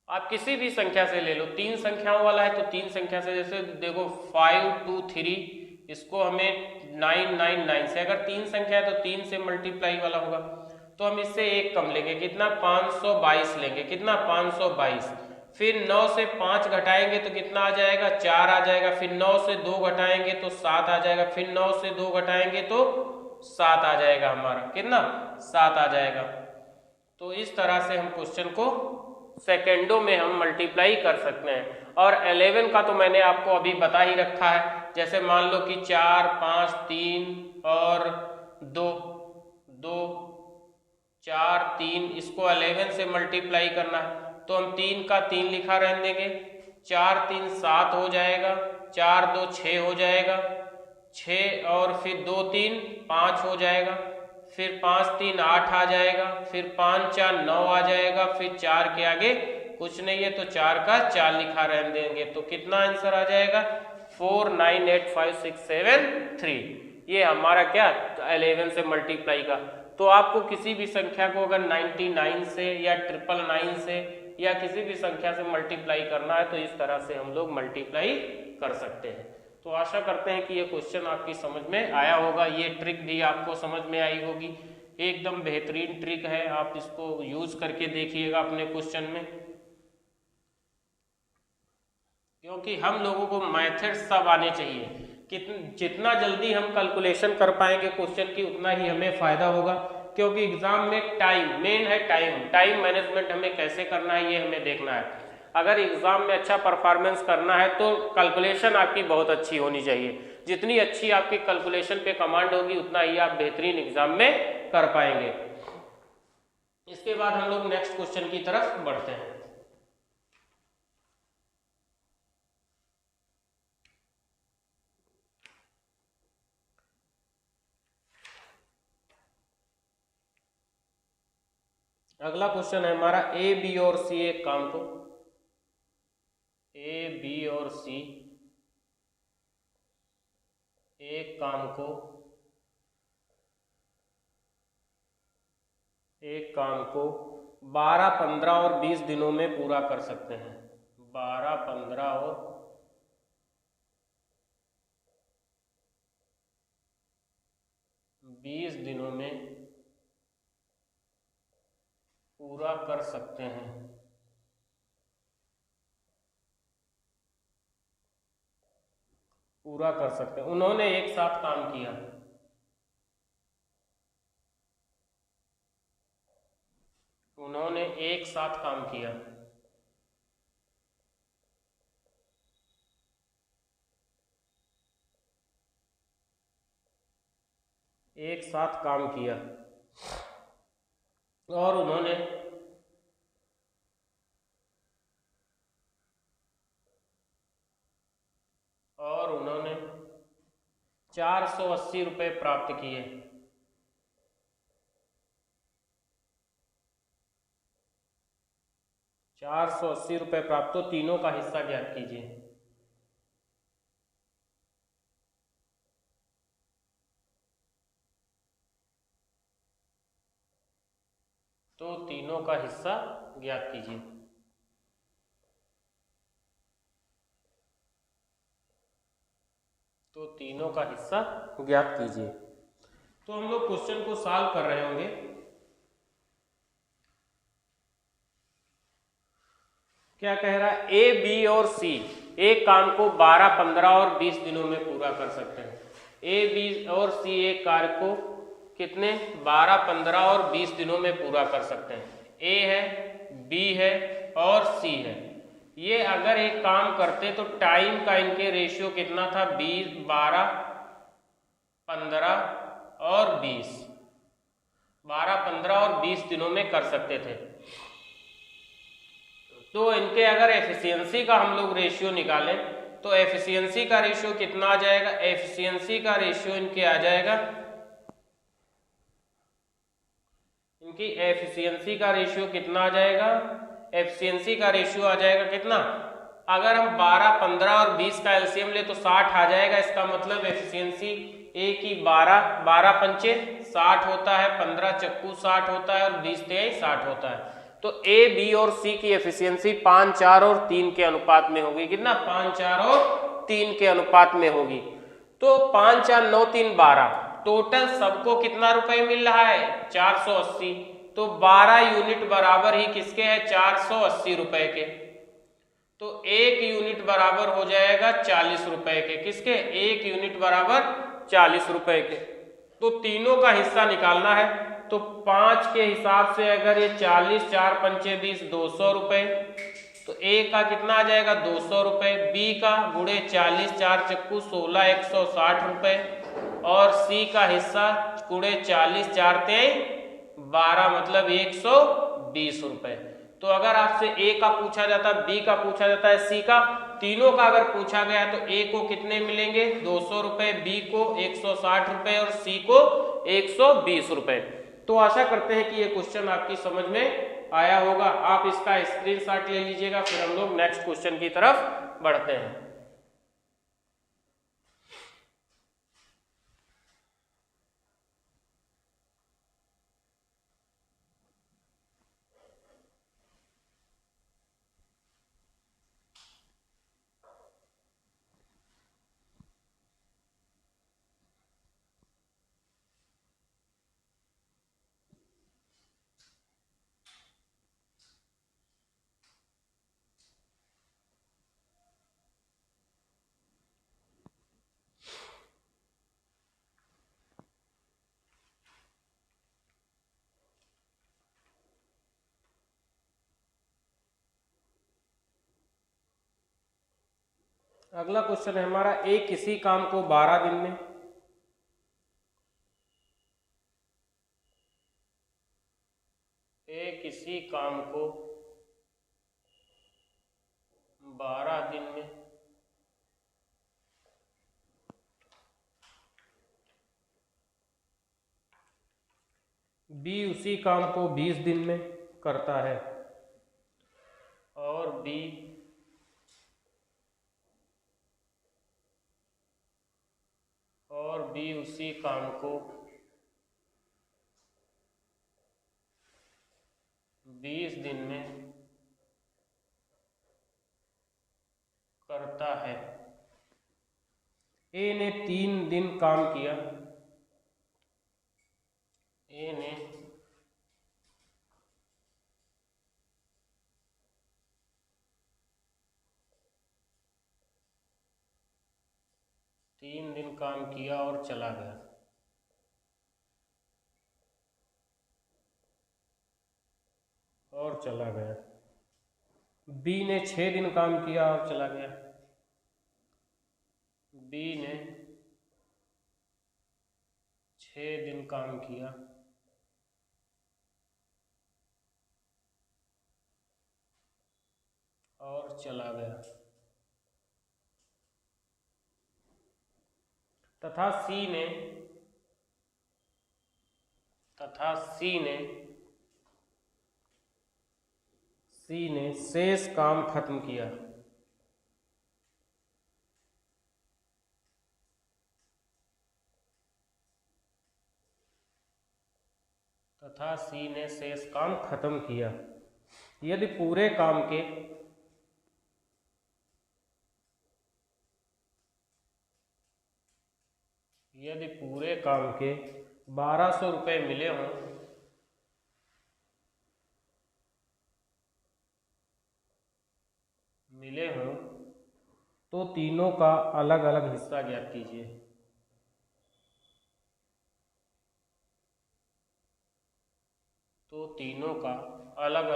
आप किसी भी संख्या से ले लो, 3 संख्याओं वाला है तो 3 संख्या से, जैसे देखो 5 2 3, इसको हमें 999 से, अगर 3 संख्या है तो 3 से मल्टीप्लाई वाला होगा तो हम इससे 1 कम लेंगे। कितना, 522 लेंगे। कितना, 522। फिर 9 से 5 घटाएंगे तो कितना आ जाएगा, 4 आ जाएगा। फिर 9 से 2 घटाएंगे तो 7 आ जाएगा। फिर 9 से 2 घटाएंगे तो 7 आ जाएगा हमारा। कितना, 7 आ जाएगा। तो इस तरह से हम क्वेश्चन को सेकेंडों में हम मल्टीप्लाई कर सकते हैं। और 11 का तो मैंने आपको अभी बता ही रखा है। जैसे मान लो कि 4 5 3 और 2 2 4 3, इसको 11 से मल्टीप्लाई करना है तो हम 3 का 3 लिखा रहने देंगे। 4 3 7 हो जाएगा। 4 2 6 हो जाएगा। 6 और फिर 2 3 5 हो जाएगा। फिर 5 3 8 आ जाएगा। फिर 5 4 9 आ जाएगा। फिर 4 के आगे कुछ नहीं है तो 4 का 4 लिखा रहने देंगे। तो कितना आंसर आ जाएगा, 4 9 8 5 6 7 3। ये हमारा क्या, 11 से मल्टीप्लाई का। तो आपको किसी भी संख्या को अगर 99 से या 999 से या किसी भी संख्या से मल्टीप्लाई करना है तो इस तरह से हम लोग मल्टीप्लाई कर सकते हैं। तो आशा करते हैं कि ये क्वेश्चन आपकी समझ में आया होगा। ये ट्रिक भी आपको समझ में आई होगी। एकदम बेहतरीन ट्रिक है, आप इसको यूज करके देखिएगा अपने क्वेश्चन में, क्योंकि हम लोगों को मेथड सब आने चाहिए। जितना जल्दी हम कैलकुलेशन कर पाएंगे क्वेश्चन की उतना ही हमें फायदा होगा, क्योंकि एग्जाम में टाइम मेन है। टाइम मैनेजमेंट हमें कैसे करना है ये हमें देखना है। अगर एग्जाम में अच्छा परफॉर्मेंस करना है तो कैलकुलेशन आपकी बहुत अच्छी होनी चाहिए। जितनी अच्छी आपकी कैलकुलेशन पे कमांड होगी उतना ही आप बेहतरीन एग्जाम में कर पाएंगे। इसके बाद हम लोग नेक्स्ट क्वेश्चन की तरफ बढ़ते हैं। अगला क्वेश्चन है हमारा, ए बी और सी एक काम को, ए बी और सी एक काम को 12 15 और 20 दिनों में पूरा कर सकते हैं। 12 15 और 20 दिनों में पूरा कर सकते हैं। पूरा कर सकते हैं। उन्होंने एक साथ काम किया। उन्होंने एक साथ काम किया। एक साथ काम किया और उन्होंने ₹480 प्राप्त किए। ₹480 प्राप्त, तो तीनों का हिस्सा ज्ञात कीजिए। तो तीनों का हिस्सा ज्ञात कीजिए। तो तीनों का हिस्सा ज्ञात कीजिए। तो हम लोग क्वेश्चन को सॉल्व कर रहे होंगे। क्या कह रहा है? ए, बी और सी एक काम को 12, 15 और 20 दिनों में पूरा कर सकते हैं। ए, बी और सी एक कार्य को कितने 12, 15 और 20 दिनों में पूरा कर सकते हैं। ए है, बी है और सी है। ये अगर एक काम करते तो टाइम का इनके रेशियो कितना था? 20, 12, 15 और 20। 12, 15 और 20 दिनों में कर सकते थे। तो इनके अगर एफिशिएंसी का हम लोग रेशियो निकालें तो एफिशिएंसी का रेशियो कितना आ जाएगा? एफिशिएंसी का रेशियो इनके आ जाएगा, इनकी एफिशिएंसी का रेशियो कितना आ जाएगा? एफिशिएंसी का रेशियो आ जाएगा कितना? अगर हम 12, 15 और 20 का एलसीएम ले तो 60 आ जाएगा। इसका मतलब एफिशिएंसी ए की 12 पंचे 60 होता है, 15 चक्कू 60 होता है और 20 तिहाई 60 होता है। तो ए, बी और सी की एफिशिएंसी 5, 4 और 3 के अनुपात में होगी। कितना? 5, 4 और 3 के अनुपात में होगी। तो 5, 4, 9, 3, 12 टोटल सबको कितना रुपए मिल रहा है? 480। तो 12 यूनिट बराबर ही किसके है? 480 रुपए के। तो 1 यूनिट बराबर हो जाएगा 40 रुपए के। किसके? 1 यूनिट बराबर 40 रुपए के। तो तीनों का हिस्सा निकालना है। तो 5 के हिसाब से अगर ये 40, 4 पंचे 20, 200 रुपए। तो ए का कितना आ जाएगा? 200 रुपए। बी का गुणे 40, 4 चक्कू 16, 160 रुपए। और सी का हिस्सा गुणे 40, 4 तिहाई 12 मतलब 120 रुपए। तो अगर आपसे ए का पूछा जाता है, बी का पूछा जाता है, सी का, तीनों का अगर पूछा गया तो ए को कितने मिलेंगे? 200 रुपए, बी को 160 रुपए और सी को 120 रुपए। तो आशा करते हैं कि ये क्वेश्चन आपकी समझ में आया होगा। आप इसका स्क्रीनशॉट ले लीजिएगा, फिर हम लोग नेक्स्ट क्वेश्चन की तरफ बढ़ते हैं। अगला क्वेश्चन है हमारा, ए किसी काम को 12 दिन में, ए किसी काम को 12 दिन में बी उसी काम को 20 दिन में करता है और बी उसी काम को 20 दिन में करता है। ए ने 3 दिन काम किया, ए ने 3 दिन काम किया और चला गया। बी ने 6 दिन काम किया और चला गया। बी ने 6 दिन काम किया और चला गया, तथा सी ने शेष काम खत्म किया। तथा सी ने शेष काम खत्म किया। यदि पूरे काम के 1200 रुपये मिले हों तो तीनों का अलग अलग हिस्सा ज्ञात कीजिए। तो तीनों का अलग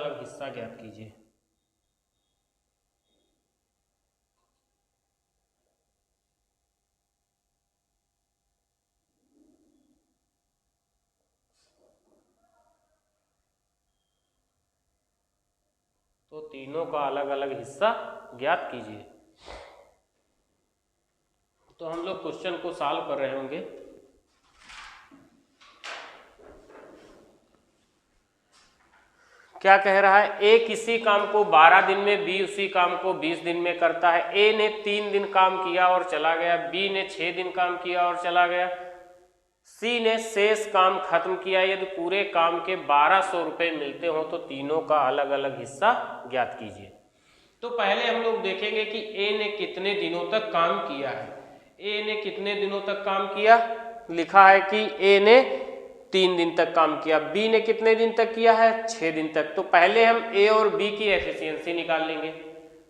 अलग हिस्सा ज्ञात कीजिए। तो हम लोग क्वेश्चन को सॉल्व कर रहे होंगे। क्या कह रहा है? ए किसी काम को 12 दिन में, बी उसी काम को 20 दिन में करता है। ए ने 3 दिन काम किया और चला गया, बी ने 6 दिन काम किया और चला गया, सी ने शेष काम खत्म किया। यदि पूरे काम के 1200 रुपये मिलते हो तो तीनों का अलग अलग हिस्सा ज्ञात कीजिए। तो पहले हम लोग देखेंगे कि ए ने कितने दिनों तक काम किया है। ए ने कितने दिनों तक काम किया? लिखा है कि ए ने 3 दिन तक काम किया। बी ने कितने दिन तक किया है? 6 दिन तक। तो पहले हम ए और बी की एफिशिएंसी निकाल लेंगे।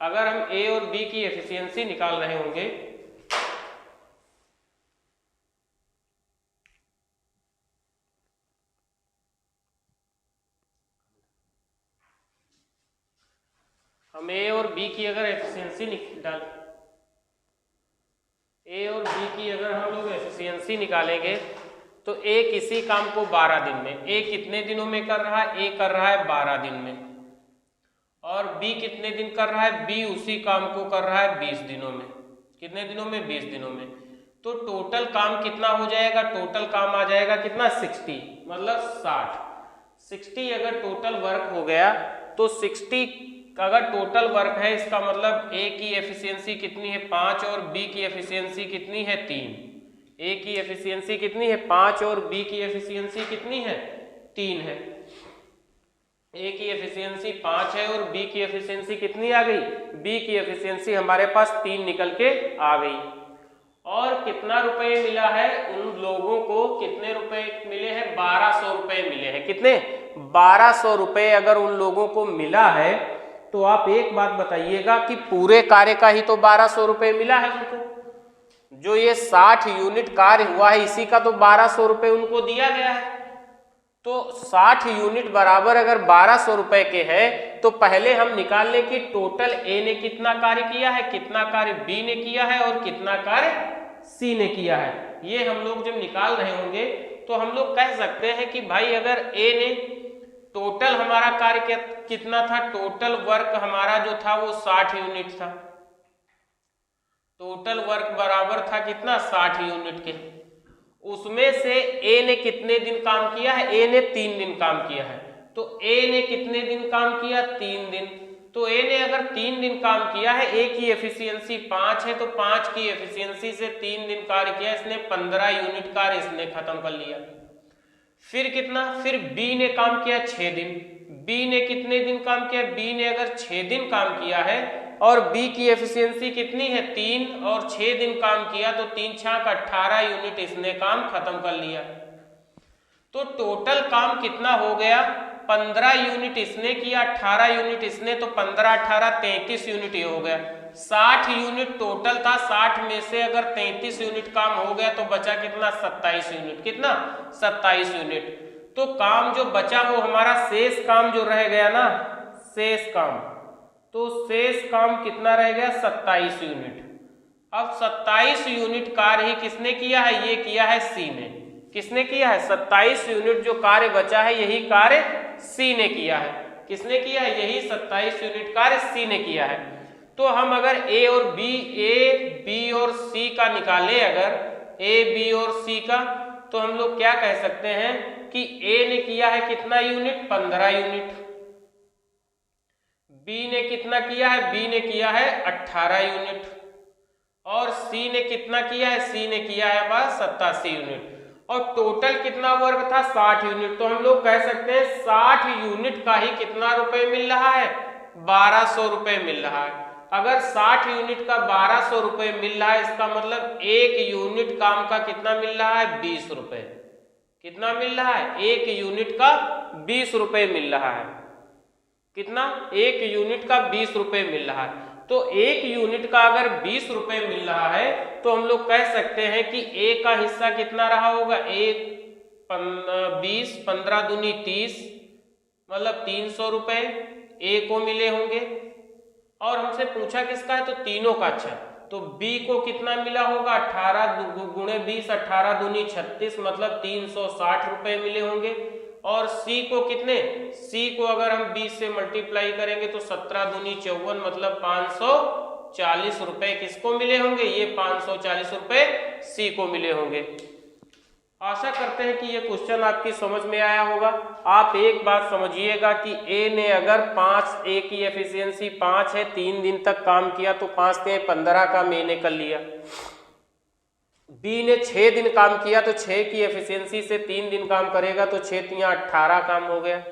अगर हम ए और बी की एफिशिएंसी निकाल रहे होंगे हम ए और बी की अगर एफिशिएंसी हम लोग एफिशिएंसी निकालेंगे तो ए किसी काम को 12 दिन में, ए कितने दिनों में कर रहा है? ए कर रहा है 12 दिन में। और बी कितने दिन कर रहा है? बी उसी काम को कर रहा है 20 दिनों में। कितने दिनों में? 20 दिनों में। तो टोटल काम कितना हो जाएगा? टोटल काम आ जाएगा कितना? 60, मतलब 60 अगर टोटल वर्क हो गया तो 60 अगर टोटल वर्क है, इसका मतलब ए की एफिशिएंसी कितनी है? 5 और बी की एफिशिएंसी कितनी है? 3। ए की एफिशिएंसी कितनी है? 5 और बी की एफिशिएंसी कितनी है? 3 है। ए की एफिशिएंसी 5 है और बी की एफिशिएंसी कितनी आ गई? बी की एफिशिएंसी हमारे पास 3 निकल के आ गई। और कितना रुपए मिला है उन लोगों को? कितने रुपए मिले हैं? 1200 रुपए मिले हैं। कितने? 1200 रुपए अगर उन लोगों को मिला है तो आप एक बात बताइएगा कि पूरे कार्य का ही तो 1200 रुपए मिला है उनको। जो ये 60 यूनिट कार्य हुआ है इसी का तो 1200 रुपए उनको दिया गया है। तो 60 यूनिट बराबर अगर 1200 रुपए के है तो पहले हम निकाल लें कि टोटल ए ने कितना कार्य किया है, कितना कार्य बी ने किया है और कितना कार्य सी ने किया है। ये हम लोग जब निकाल रहे होंगे तो हम लोग कह सकते हैं कि भाई अगर ए ने टोटल हमारा कार्य कितना था? टोटल वर्क हमारा जो था वो 60 यूनिट था। टोटल वर्क बराबर था कितना? 60 यूनिट के। उसमें से ए ने कितने दिन काम किया है? ए ने 3 दिन काम किया है। तो ए ने कितने दिन काम किया? 3 दिन। तो ए ने अगर 3 दिन काम किया है, ए की एफिशिएंसी 5 है तो 5 की एफिशिएंसी से 3 दिन कार्य किया, इसने 15 यूनिट कार्य इसने खत्म कर लिया। फिर कितना? फिर बी ने काम किया 6 दिन। बी ने कितने दिन काम किया? बी ने अगर 6 दिन काम किया है और बी की एफिशिएंसी कितनी है? 3 और 6 दिन काम किया तो 3 छाक 18 यूनिट इसने काम खत्म कर लिया। तो टोटल काम कितना हो गया? 15 यूनिट इसने किया, 18 यूनिट इसने, तो 15 18 33 यूनिट ये हो गया। 60 यूनिट टोटल था, 60 में से अगर 33 यूनिट काम हो गया तो बचा कितना? 27 यूनिट। कितना? 27 यूनिट। तो काम जो बचा वो हमारा शेष काम जो रह गया ना, शेष काम, तो शेष काम कितना रह गया? 27 यूनिट। अब 27 यूनिट कार्य ही किसने किया है? ये किया है सी ने। किसने किया है? 27 यूनिट जो कार्य बचा है यही कार्य सी ने किया है। किसने किया है? यही 27 यूनिट कार्य सी ने किया है। तो हम अगर ए बी और सी का निकालें, अगर ए बी और सी का, तो हम लोग क्या कह सकते हैं कि ए ने किया है कितना यूनिट? 15 यूनिट। बी ने कितना किया है? बी ने किया है 18 यूनिट। और सी ने कितना किया है? सी ने किया है बस 87 यूनिट। और टोटल कितना वर्ग था? 60 यूनिट। तो हम लोग कह सकते हैं 60 यूनिट का ही कितना रुपए मिल रहा है? 1200 रुपए मिल रहा है। अगर 60 यूनिट का 1200 रुपए मिल रहा है, इसका मतलब एक यूनिट काम का कितना मिल रहा है? 20 रुपए। कितना मिल रहा है? एक यूनिट का 20 रुपए मिल रहा है। कितना? एक यूनिट का 20 रुपए मिल रहा है। तो एक यूनिट का अगर 20 रुपए मिल रहा है तो हम लोग कह सकते हैं कि ए का हिस्सा कितना रहा होगा? 20, 15 दूनी 30, मतलब 300 रुपए ए को मिले होंगे। और हमसे पूछा किसका है? तो तीनों का। अच्छा, तो बी को कितना मिला होगा? 18 गुणे 20, 18 दूनी 36, मतलब 360 रुपए मिले होंगे। और सी को कितने? सी को अगर हम 20 से मल्टीप्लाई करेंगे तो 17 दूनी 54, मतलब 540 रुपए किसको मिले होंगे? ये 540 रुपए सी को मिले होंगे। आशा करते हैं कि ये क्वेश्चन आपकी समझ में आया होगा। आप एक बात समझिएगा कि ए ने अगर 5, ए की एफिशिएंसी 5 है, 3 दिन तक काम किया तो 5 से 15 काम ए ने कर लिया। बी ने 6 दिन काम किया तो 6 की एफिशिएंसी से 3 दिन काम करेगा तो 6 तिया 18 काम हो गया।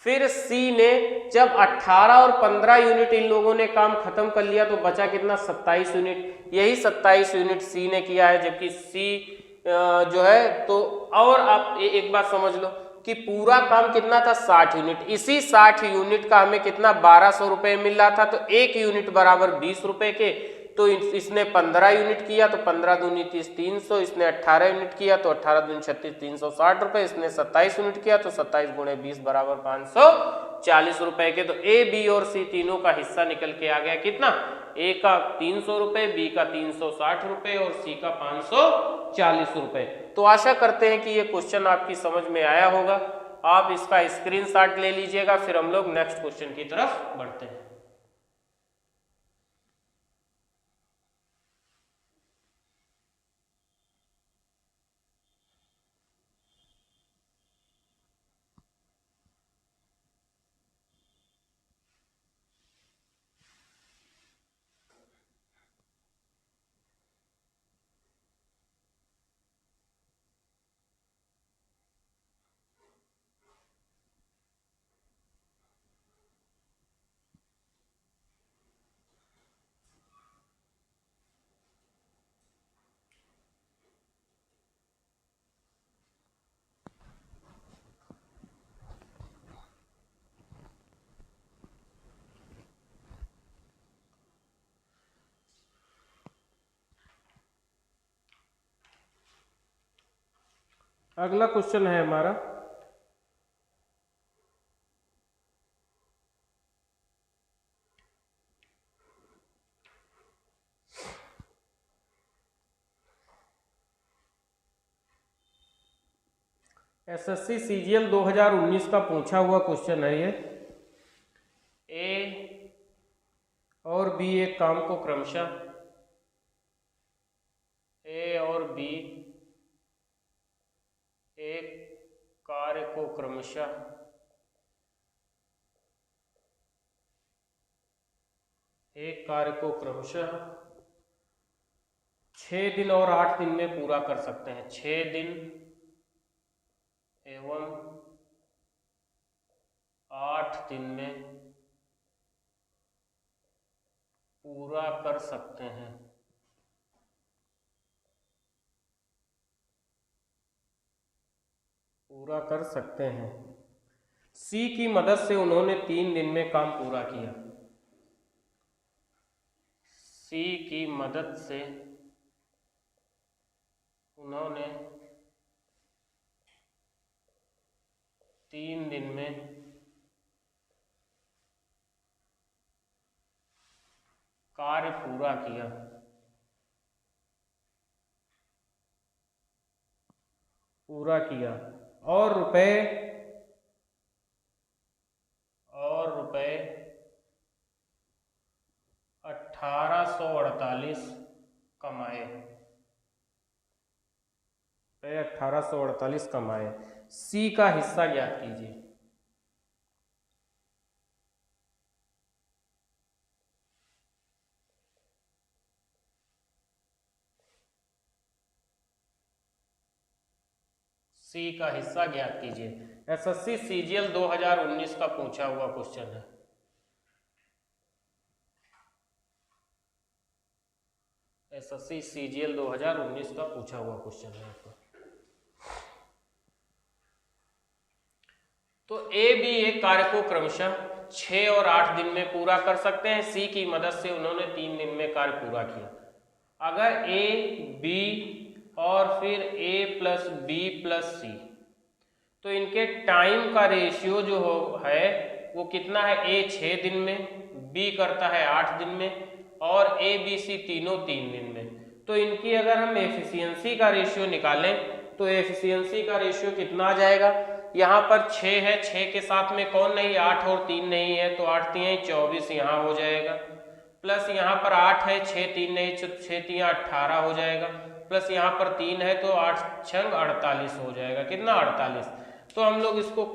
फिर सी ने जब 18 और 15 यूनिट इन लोगों ने काम खत्म कर लिया तो बचा कितना? 27 यूनिट। यही 27 यूनिट सी ने किया है, जबकि सी जो है तो। और आप एक बात समझ लो कि पूरा काम कितना था? 60 यूनिट। इसी 60 यूनिट का हमें कितना? 1200 रुपए मिल रहा था। तो एक यूनिट बराबर 20 रुपए के। तो इसने 15 यूनिट किया तो 15 दूनी 30, 300। इसने 18 यूनिट किया तो 18 दूनी 36, 360 रुपए। इसने 27 यूनिट किया तो 27 गुणे 20 बराबर 540 रुपए के। तो ए बी और सी तीनों का हिस्सा निकल के आ गया कितना? ए का 300 रुपए, बी का 360 रुपए और सी का 540 रुपए। तो आशा करते हैं कि ये क्वेश्चन आपकी समझ में आया होगा। आप इसका स्क्रीनशॉट ले लीजिएगा, फिर हम लोग नेक्स्ट क्वेश्चन की तरफ बढ़ते हैं। अगला क्वेश्चन है हमारा एसएससी सीजीएल 2019 का पूछा हुआ क्वेश्चन है ये। ए और बी एक काम को क्रमशः एक कार्य को क्रमशः एक कार्य को क्रमशः 6 दिन और 8 दिन में पूरा कर सकते हैं। 6 दिन एवं 8 दिन में पूरा कर सकते हैं। पूरा कर सकते हैं। सी की मदद से उन्होंने 3 दिन में काम पूरा किया। सी की मदद से उन्होंने 3 दिन में कार्य पूरा किया। पूरा किया और रुपए 1848 कमाए, 1848 कमाए। सी का हिस्सा ज्ञात कीजिए। सी का हिस्सा ज्ञात कीजिए। एसएससी सीजीएल 2019 का पूछा हुआ क्वेश्चन है। एसएससी सीजीएल 2019 का पूछा हुआ क्वेश्चन है आपका। तो ए बी एक कार्य को क्रमशः 6 और 8 दिन में पूरा कर सकते हैं। सी की मदद से उन्होंने 3 दिन में कार्य पूरा किया। अगर ए बी और फिर ए प्लस बी प्लस सी, तो इनके टाइम का रेशियो जो है वो कितना है? ए 6 दिन में, बी करता है 8 दिन में और ए बी सी तीनों 3 दिन में। तो इनकी अगर हम एफिशिएंसी का रेशियो निकालें तो एफिशिएंसी का रेशियो कितना आ जाएगा? यहाँ पर 6 है, 6 के साथ में कौन नहीं? 8 और 3 नहीं है, तो 8 3 24 यहाँ हो जाएगा। प्लस यहाँ पर 8 है, 6 3 नहीं, 6 3 18 हो जाएगा। प्लस यहाँ पर 3 है तो 8 6 48 हो जाएगा। कितना? 48। तो हम लोग इसको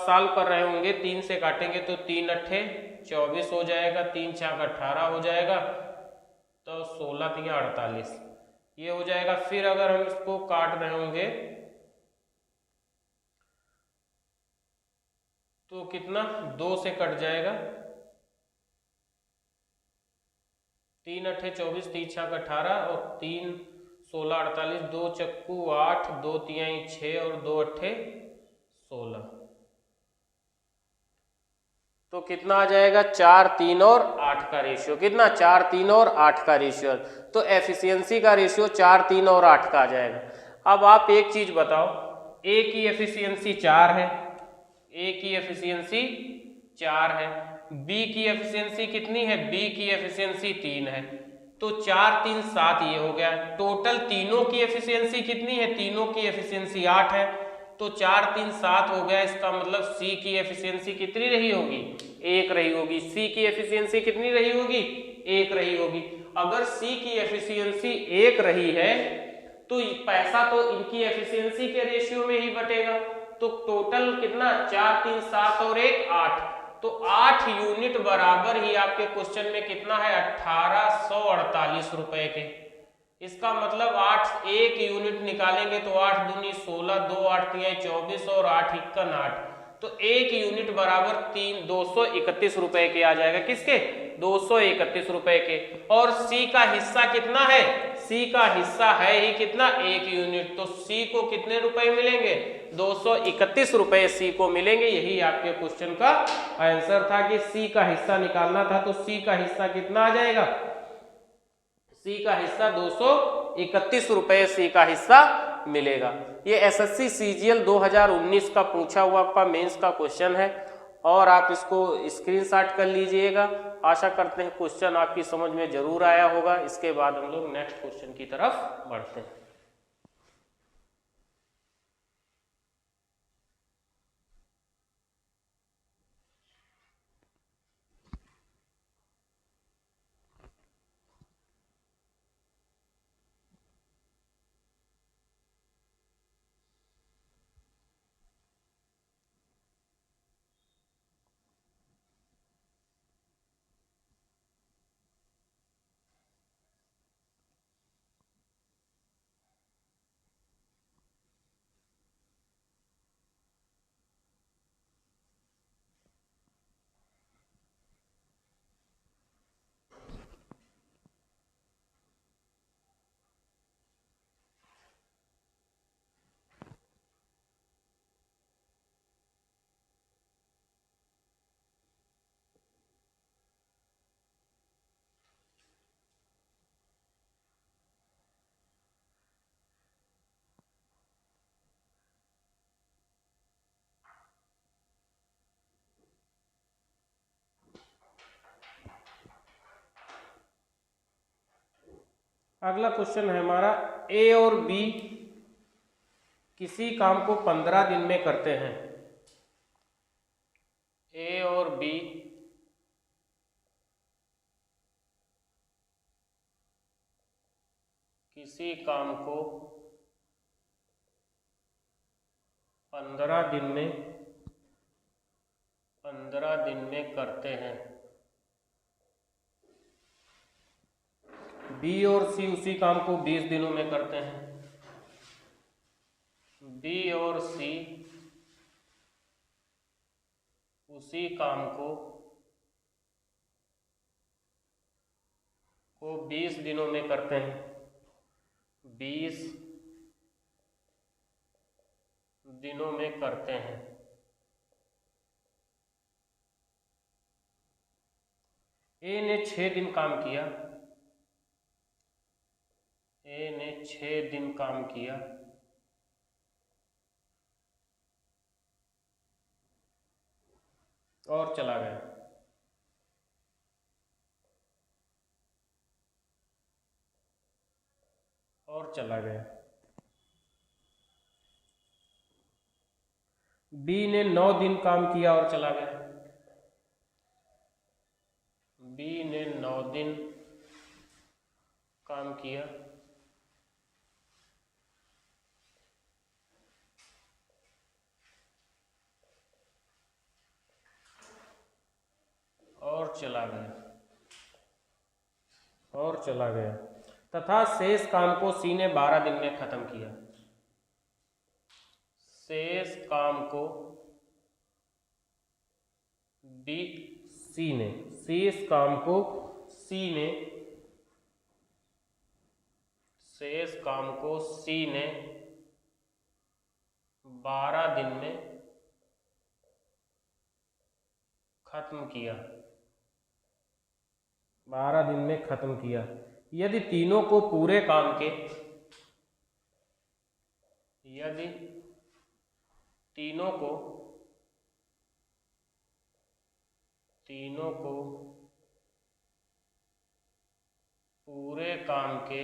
सॉल्व कर रहे होंगे, 3 से काटेंगे तो 3 अट्ठे 24 हो जाएगा, 3 6 18 हो जाएगा, तो 16 3 48 ये हो जाएगा। फिर अगर हम इसको काट रहे होंगे तो कितना? 2 से कट जाएगा, 3 अट्ठे 24, 3 6 18 और 3 16 48, 2 चक्कू 8, 2 तिहाई 6 और 2 अट्ठे 16। तो कितना आ जाएगा? 4 3 और 8 का रेशियो। कितना? 4 3 और 8 का रेशियो। तो एफिशिएंसी का रेशियो 4 3 और 8 का आ जाएगा। अब आप एक चीज बताओ, ए की एफिशिएंसी 4 है, ए की एफिशिएंसी 4 है, बी की एफिशिएंसी कितनी है? बी की एफिशिएंसी 3 है। तो 4 3 7 ये हो गया। टोटल तीनों की एफिशिएंसी कितनी है? तीनों की एफिशिएंसी 8 है। तो 4 3 7 हो गया। इसका मतलब सी की एफिशिएंसी कितनी रही होगी? 1 रही होगी। सी की एफिशिएंसी कितनी रही होगी? 1 रही होगी। अगर सी की एफिशिएंसी 1 रही है तो पैसा तो इनकी एफिशिएंसी के रेशियो में ही बटेगा। तो टोटल कितना? 4 3 7 और 1 8। तो 8 यूनिट बराबर ही आपके क्वेश्चन में कितना है? 1848 रुपए के। इसका मतलब 8 1 यूनिट निकालेंगे तो 8 दूनी 16, 2 8 3 24 और 8 इक्कन 8। तो 1 यूनिट बराबर 231 रुपए के आ जाएगा। किसके? 231 रुपए के। और सी का हिस्सा कितना है? सी का हिस्सा है ही कितना? 1 यूनिट। तो सी को कितने रुपए मिलेंगे? 231 रुपए सी को मिलेंगे। यही आपके क्वेश्चन का आंसर था कि सी का हिस्सा निकालना था। तो सी का हिस्सा कितना आ जाएगा? सी का हिस्सा 231 रुपए सी का हिस्सा मिलेगा। ये एसएससी सीजीएल 2019 का पूछा हुआ आपका मेंस का क्वेश्चन है और आप इसको स्क्रीनशॉट कर लीजिएगा। आशा करते हैं क्वेश्चन आपकी समझ में जरूर आया होगा। इसके बाद हम लोग नेक्स्ट क्वेश्चन की तरफ बढ़ते हैं। अगला क्वेश्चन है हमारा, ए और बी किसी काम को 15 दिन में करते हैं। ए और बी किसी काम को 15 दिन में करते हैं। बी और सी उसी काम को 20 दिनों में करते हैं। बी और सी उसी काम को 20 दिनों में करते हैं। 20 दिनों में करते हैं। ए ने 6 दिन काम किया। ए ने 6 दिन काम किया और चला गया। बी ने 9 दिन काम किया और चला गया। बी ने 9 दिन काम किया और चला गया तथा शेष काम को सी ने 12 दिन में खत्म किया। शेष काम को सी ने 12 दिन में खत्म किया। 12 दिन में खत्म किया। यदि तीनों को पूरे काम के तीनों को पूरे काम के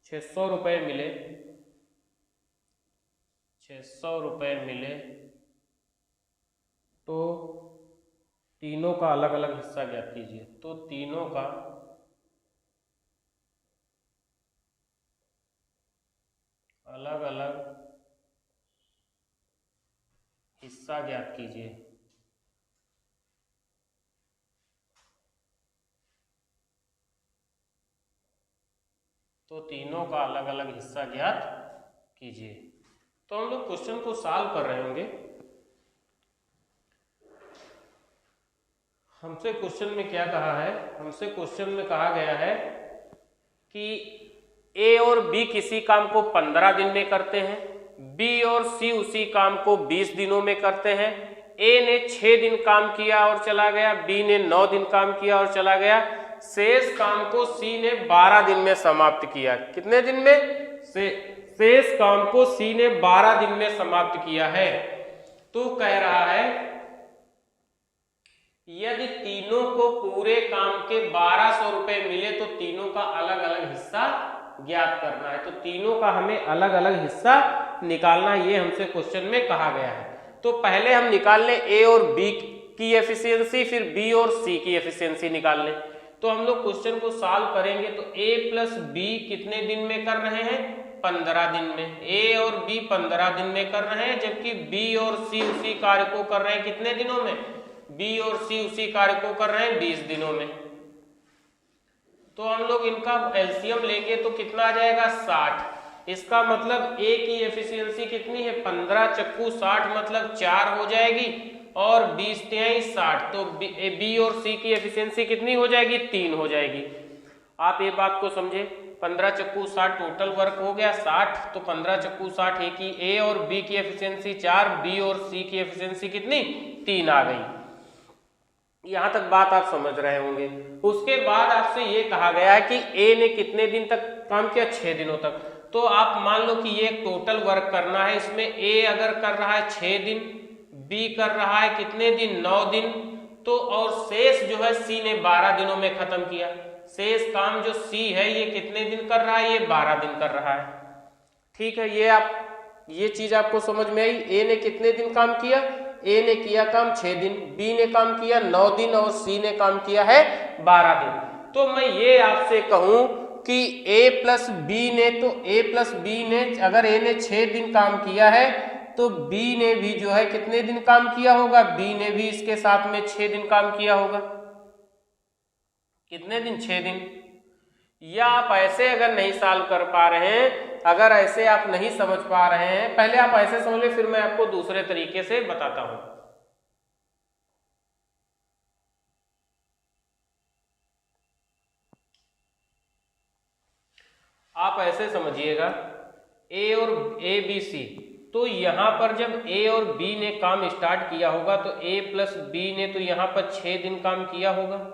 600 रुपये मिले तो तीनों का अलग अलग हिस्सा ज्ञात कीजिए। तो तीनों का अलग अलग हिस्सा ज्ञात कीजिए। तो तीनों का अलग अलग हिस्सा ज्ञात कीजिए। तो हम लोग क्वेश्चन को सॉल्व कर रहे होंगे। हमसे क्वेश्चन में क्या कहा है? हमसे क्वेश्चन में कहा गया है कि ए और बी किसी काम को 15 दिन में करते हैं। बी और सी उसी काम को 20 दिनों में करते हैं। ए ने 6 दिन काम किया और चला गया। बी ने 9 दिन काम किया और चला गया। शेष काम को सी ने 12 दिन में समाप्त किया। कितने दिन में? शेष काम को सी ने 12 दिन में समाप्त किया है। तो कह रहा है यदि तीनों को पूरे काम के 1200 रुपए मिले तो तीनों का अलग अलग हिस्सा ज्ञात करना है। तो तीनों का हमें अलग अलग हिस्सा निकालना, ये हमसे क्वेश्चन में कहा गया है। तो पहले हम निकाल लें ए और बी की एफिशिएंसी, फिर बी और सी की एफिशिएंसी निकाल लें। तो हम लोग क्वेश्चन को सॉल्व करेंगे तो ए प्लस बी कितने दिन में कर रहे हैं? 15 दिन में। ए और बी 15 दिन में कर रहे हैं, जबकि बी और सी उसी कार्य को कर रहे हैं कितने दिनों में? बी और सी उसी कार्य को कर रहे हैं 20 दिनों में। तो हम लोग इनका एलसीएम लेंगे तो कितना आ जाएगा? 60। इसका मतलब ए की एफिशिएंसी कितनी है? 15 चक्कू 60 मतलब 4 हो जाएगी और 20 तिहाई 60। तो बी और सी की एफिशिएंसी कितनी हो जाएगी? 3 हो जाएगी। आप ये बात को समझे, 15 चक्कू 60 टोटल वर्क हो गया 60। तो 15 चक्कू 60 ए और बी की एफिशिएंसी 4, बी और सी की एफिशिएंसी कितनी? 3 आ गई। यहां तक बात आप समझ रहे होंगे। उसके बाद आपसे ये कहा गया है कि ए ने कितने दिन तक काम किया? 6 दिनों तक। तो आप मान लो कि ये टोटल वर्क करना है। इसमें ए अगर कर रहा है 6 दिन, बी कर रहा है कितने दिन? 9 दिन। तो और शेष जो है सी ने 12 दिनों में खत्म किया। शेष काम जो सी है ये कितने दिन कर रहा है? ये 12 दिन कर रहा है। ठीक है, ये आप ये चीज आपको समझ में आई। ए ने कितने दिन काम किया? ए ने किया काम 6 दिन, बी ने काम किया 9 दिन और सी ने काम किया है 12 दिन। तो मैं ये आपसे कहूं कि ए प्लस बी ने, तो ए प्लस बी ने, अगर ए ने 6 दिन काम किया है तो बी ने भी जो है कितने दिन काम किया होगा? बी ने भी इसके साथ में 6 दिन काम किया होगा। कितने दिन? 6 दिन। या आप ऐसे अगर नहीं सॉल्व कर पा रहे हैं, अगर ऐसे आप नहीं समझ पा रहे हैं, पहले आप ऐसे समझ ले, फिर मैं आपको दूसरे तरीके से बताता हूं। आप ऐसे समझिएगा, ए और ए बी सी, तो यहां पर जब ए और बी ने काम स्टार्ट किया होगा तो ए प्लस बी ने तो यहां पर 6 दिन काम किया होगा।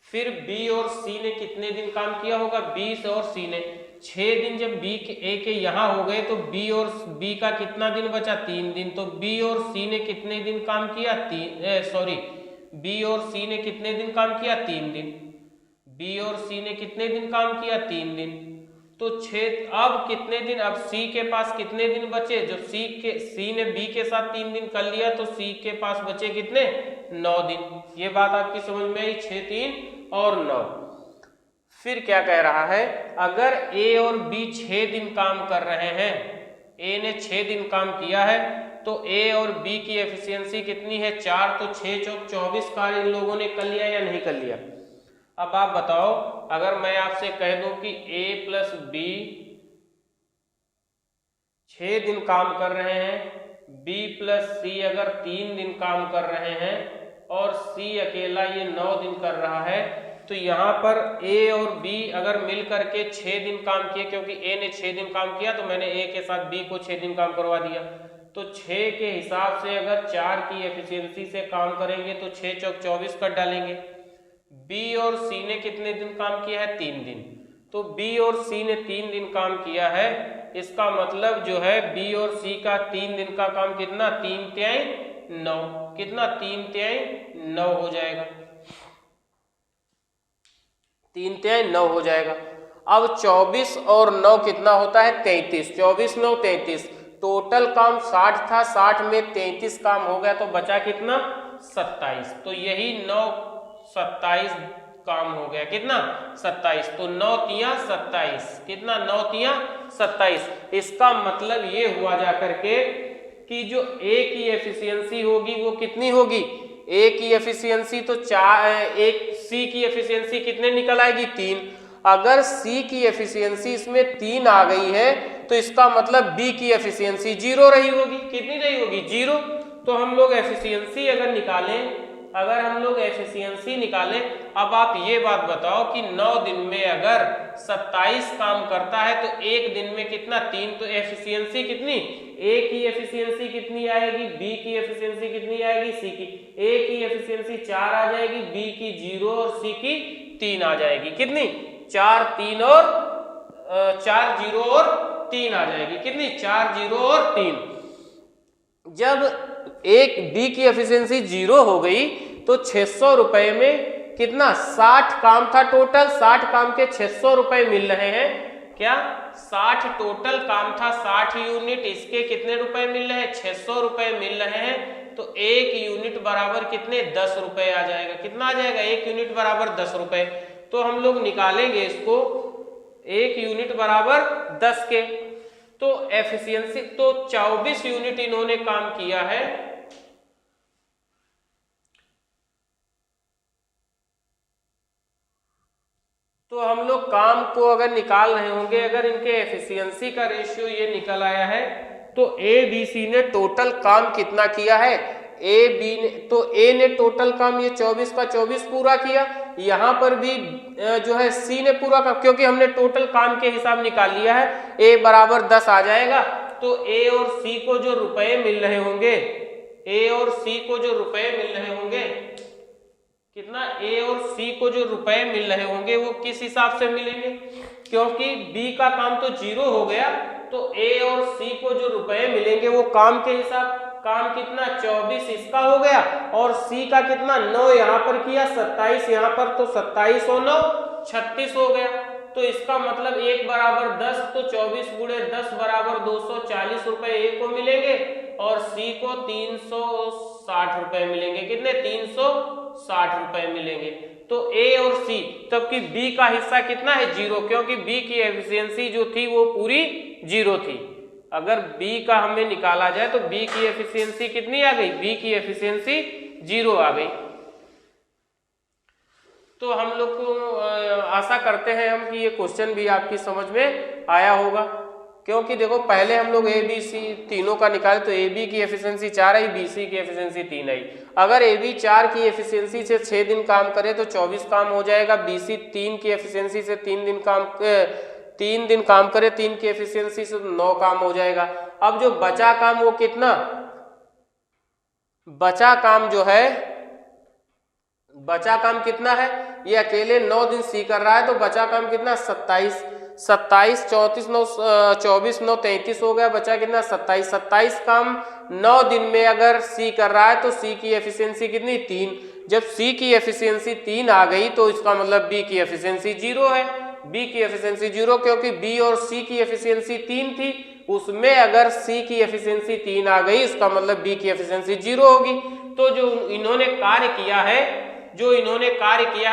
फिर बी और सी ने कितने दिन काम किया होगा? बी और सी ने 6 दिन। जब बी के ए के यहां हो गए तो बी और बी का कितना दिन बचा? 3 दिन। तो बी और सी ने कितने दिन काम किया? बी और सी ने कितने दिन काम किया? 3 दिन। बी और सी ने कितने दिन काम किया? 3 दिन। तो 6, अब कितने दिन? अब सी के पास कितने दिन बचे? जो सी ने बी के साथ 3 दिन कर लिया तो सी के पास बचे कितने? 9 दिन। ये बात आपकी समझ में आई? 6, 3 और 9। फिर क्या कह रहा है? अगर ए और बी 6 दिन काम कर रहे हैं, ए ने 6 दिन काम किया है, तो ए और बी की एफिशिएंसी कितनी है? 4। तो 6 चौक 24 कार्य इन लोगों ने कर लिया या नहीं कर लिया? अब आप बताओ, अगर मैं आपसे कह दूं कि ए प्लस बी 6 दिन काम कर रहे हैं, बी प्लस सी अगर 3 दिन काम कर रहे हैं और सी अकेला ये 9 दिन कर रहा है, तो यहाँ पर ए और बी अगर मिल करके 6 दिन काम किए, क्योंकि ए ने 6 दिन काम किया तो मैंने ए के साथ बी को 6 दिन काम करवा दिया, तो 6 के हिसाब से अगर 4 की एफिशिएंसी से काम करेंगे तो 6 चौक 24 कर डालेंगे। बी और सी ने कितने दिन काम किया है? 3 दिन। तो बी और सी ने 3 दिन काम किया है, इसका मतलब जो है बी और सी का 3 दिन का काम कितना? 3 तिहाई 9। कितना? 3 तिहाई 9 हो जाएगा। 3 तिहाई 9 हो जाएगा। अब 24 और 9 कितना होता है? 33। 24 9 33। टोटल काम 60 था, 60 में 33 काम हो गया तो बचा कितना? 27। तो यही 9 27 काम हो गया। कितना? 27। तो 9 तिया 27। कितना? 9 तिया 27। इसका मतलब ये हुआ जा करके कि जो ए की एफिशिएंसी होगी वो कितनी होगी? ए की एफिशिएंसी तो 4, एक सी की एफिशिएंसी कितने निकल आएगी? 3। अगर सी की एफिशिएंसी इसमें 3 आ गई है तो इसका मतलब बी की एफिशिएंसी 0 रही होगी। कितनी रही होगी? 0। तो हम लोग एफिशिएंसी अगर निकालें, अब आप ये बात बताओ कि 9 दिन में अगर 27 काम करता है तो एक दिन में कितना? 3। तो एफिशिएंसी कितनी? ए की एफिशिएंसी कितनी आएगी? बी की एफिशिएंसी कितनी आएगी? सी की। ए की एफिशिएंसी 4 आ जाएगी, बी की 0 और सी की 3 आ जाएगी। कितनी? 4 3 और 4 0 और 3 आ जाएगी। कितनी? 4 0 और 3। जब एक बी की एफिशिएंसी 0 हो गई तो 600 रुपए में कितना? 60 काम था टोटल, 60 काम के 600 रुपए मिल रहे हैं। क्या? 60 टोटल काम था, 60 यूनिट, इसके कितने रुपए मिल रहे हैं? 600 रुपए मिल रहे हैं। तो 1 यूनिट बराबर कितने? 10 रुपए आ जाएगा। कितना आ जाएगा? 1 यूनिट बराबर 10 रुपए। तो हम लोग निकालेंगे इसको, 1 यूनिट बराबर 10 के, तो एफिशिएंसी तो 24 यूनिट इन्होंने काम किया है। तो हम लोग काम को अगर निकाल रहे होंगे, अगर इनके एफिशिएंसी का रेशियो ये निकल आया है तो ए बी सी ने टोटल काम कितना किया है? ए बी ने, तो ए ने टोटल काम ये 24 का 24 पूरा किया, यहाँ पर भी जो है सी ने पूरा काम, क्योंकि हमने टोटल काम के हिसाब निकाल लिया है। ए बराबर 10 आ जाएगा। तो ए और सी को जो रुपए मिल रहे होंगे, ए और सी को जो रुपए मिल रहे होंगे, कितना? ए और सी को जो रुपए मिल रहे होंगे वो किस हिसाब से मिलेंगे? क्योंकि बी का काम तो 0 हो गया, तो ए और सी को जो रुपए मिलेंगे वो काम के हिसाब, काम कितना? 24 इसका हो गया और सी का कितना? 9 यहाँ पर किया, 27 यहाँ पर, तो 27 और 9 36 हो गया। तो इसका मतलब 1 बराबर 10, तो 24 गुणे 10 बराबर 240 रुपए ए को मिलेंगे और सी को 360 रुपए मिलेंगे। कितने? 360 रुपए मिलेंगे। तो ए और सी, तबकि बी का हिस्सा कितना है? 0, क्योंकि बी की एफिशिएंसी जो थी वो पूरी 0 थी। अगर बी का हमें निकाला जाए तो बी की एफिशिएंसी कितनी आ गई? बी की एफिशिएंसी 0 आ गई। तो हम लोग को आशा करते हैं हम कि ये क्वेश्चन भी आपकी समझ में आया होगा, क्योंकि देखो पहले हम लोग ए बी सी तीनों का निकाले तो ए बी की एफिशिएंसी 4 आई, बी सी की एफिशिएंसी 3 आई। अगर ए बी 4 की एफिशिएंसी से 6 दिन काम करे तो 24 काम हो जाएगा। बी सी 3 की एफिशिएंसी से 3 दिन काम करे, 3 की एफिशिएंसी से 9 काम हो जाएगा। अब जो बचा काम वो कितना? बचा काम जो है, बचा काम कितना है? ये अकेले 9 दिन सी कर रहा है तो बचा काम कितना? 27, 34 9 24 9 33 हो गया। बचा कितना? 27 काम 9 दिन में अगर सी कर रहा है तो सी की एफिशिएंसी कितनी? 3। जब सी की एफिशिएंसी 3 आ गई तो इसका मतलब बी की एफिशिएंसी 0 है। बी की एफिशिएंसी 0 क्योंकि बी और सी की एफिशिएंसी 3 थी, उसमें अगर सी की एफिशिएंसी 3 आ गई इसका मतलब बी की एफिशिएंसी 0 होगी। तो जो इन्होंने कार्य किया है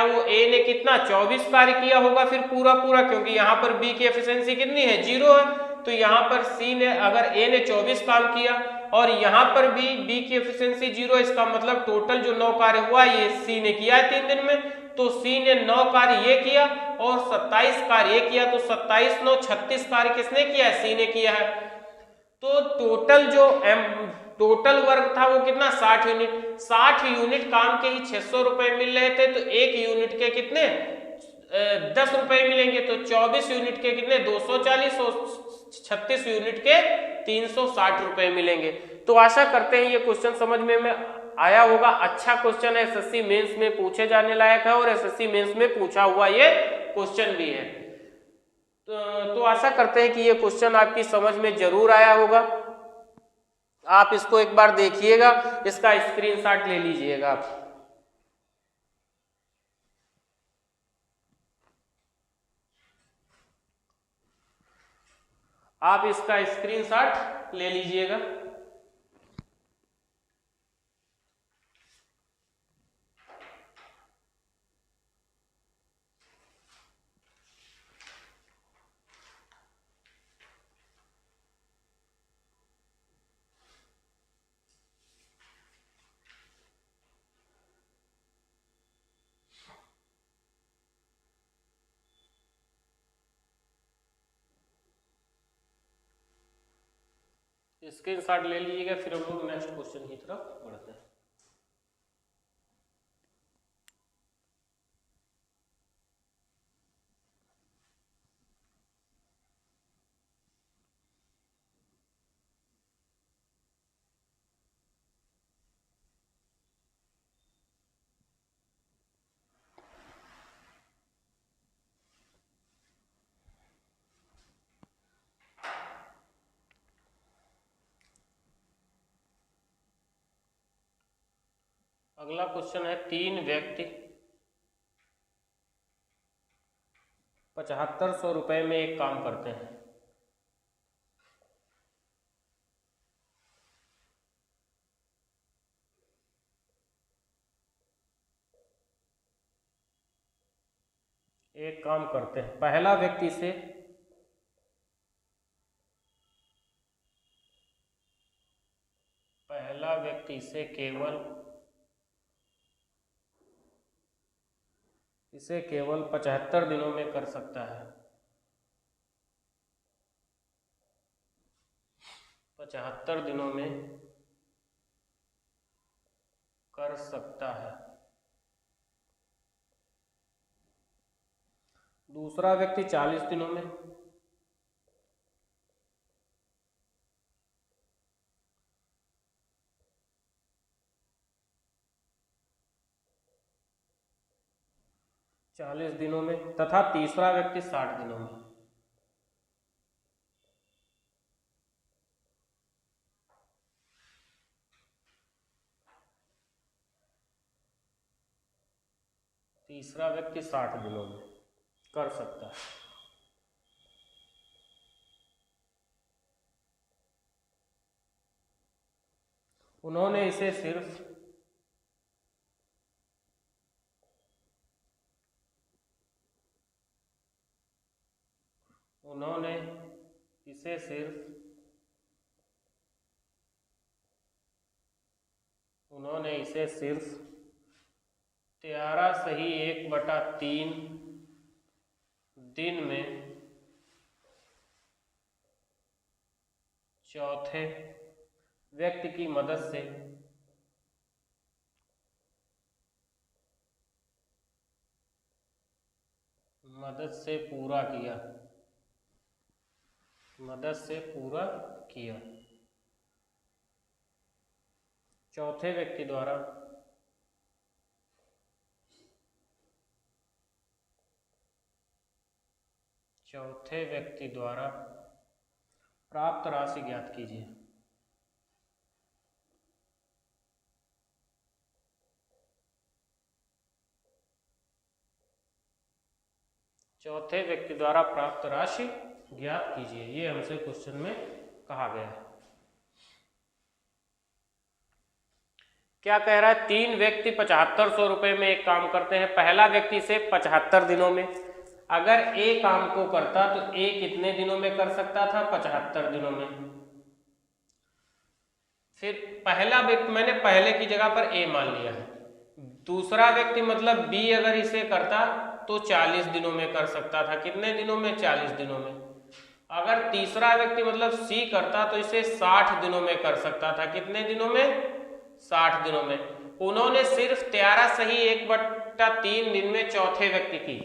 वो ए ने कितना? 24 कार्य किया होगा फिर पूरा, क्योंकि यहाँ पर बी की एफिशिएंसी कितनी है? 0 है। तो यहाँ पर सी ने, अगर ए ने 24 काम किया और यहाँ पर भी बी की एफिशिएंसी 0, इसका मतलब टोटल जो 9 कार्य हुआ ये सी ने किया है 3 दिन में। तो सी ने 9 कार्य ये किया और 27 कार्य ये किया, तो 27 9 36 कार्य किसने किया है? सी ने किया है। तो टोटल वर्क था वो कितना? 60 यूनिट। 60 यूनिट काम के ही 600 रुपए मिल रहे थे, तो एक यूनिट के कितने? 10 रुपए मिलेंगे। तो 24 यूनिट के कितने? 240 और 36 यूनिट के 360 रुपए मिलेंगे। तो आशा करते हैं ये क्वेश्चन समझ में आया होगा। अच्छा क्वेश्चन है, एसएससी मेंस में पूछे जाने लायक है और एसएससी मेंस में पूछा हुआ ये क्वेश्चन भी है। तो आशा करते हैं कि ये क्वेश्चन आपकी समझ में जरूर आया होगा। आप इसको एक बार देखिएगा, इसका स्क्रीनशॉट ले लीजिएगा आप इसका स्क्रीनशॉट ले लीजिएगा। स्क्रीनशॉट ले लीजिएगा, फिर हम लोग नेक्स्ट क्वेश्चन की तरफ बढ़ते हैं। अगला क्वेश्चन है, 3 व्यक्ति 7500 रुपए में एक काम करते हैं। एक काम करते हैं, पहला व्यक्ति से इसे केवल 75 दिनों में कर सकता है। 75 दिनों में कर सकता है। दूसरा व्यक्ति 40 दिनों में, तथा तीसरा व्यक्ति 60 दिनों में। तीसरा व्यक्ति 60 दिनों में कर सकता है। उन्होंने इसे सिर्फ उन्होंने इसे सिर्फ 13/1/3 दिन में चौथे व्यक्ति की मदद से पूरा किया। चौथे व्यक्ति द्वारा प्राप्त राशि ज्ञात कीजिए। चौथे व्यक्ति द्वारा प्राप्त राशि ज्ञात कीजिए, ये हमसे क्वेश्चन में कहा गया है। क्या कह रहा है? 3 व्यक्ति 7500 रुपए में एक काम करते हैं। पहला व्यक्ति से 75 दिनों में, अगर ए काम को करता तो ए कितने दिनों में कर सकता था? 75 दिनों में। फिर पहला व्यक्ति मैंने पहले की जगह पर ए मान लिया है। दूसरा व्यक्ति मतलब बी अगर इसे करता तो 40 दिनों में कर सकता था। कितने दिनों में? 40 दिनों में। अगर तीसरा व्यक्ति मतलब सी करता तो इसे 60 दिनों में कर सकता था। कितने दिनों में? 60 दिनों में। उन्होंने सिर्फ 13/1/3 दिन में चौथे व्यक्ति की,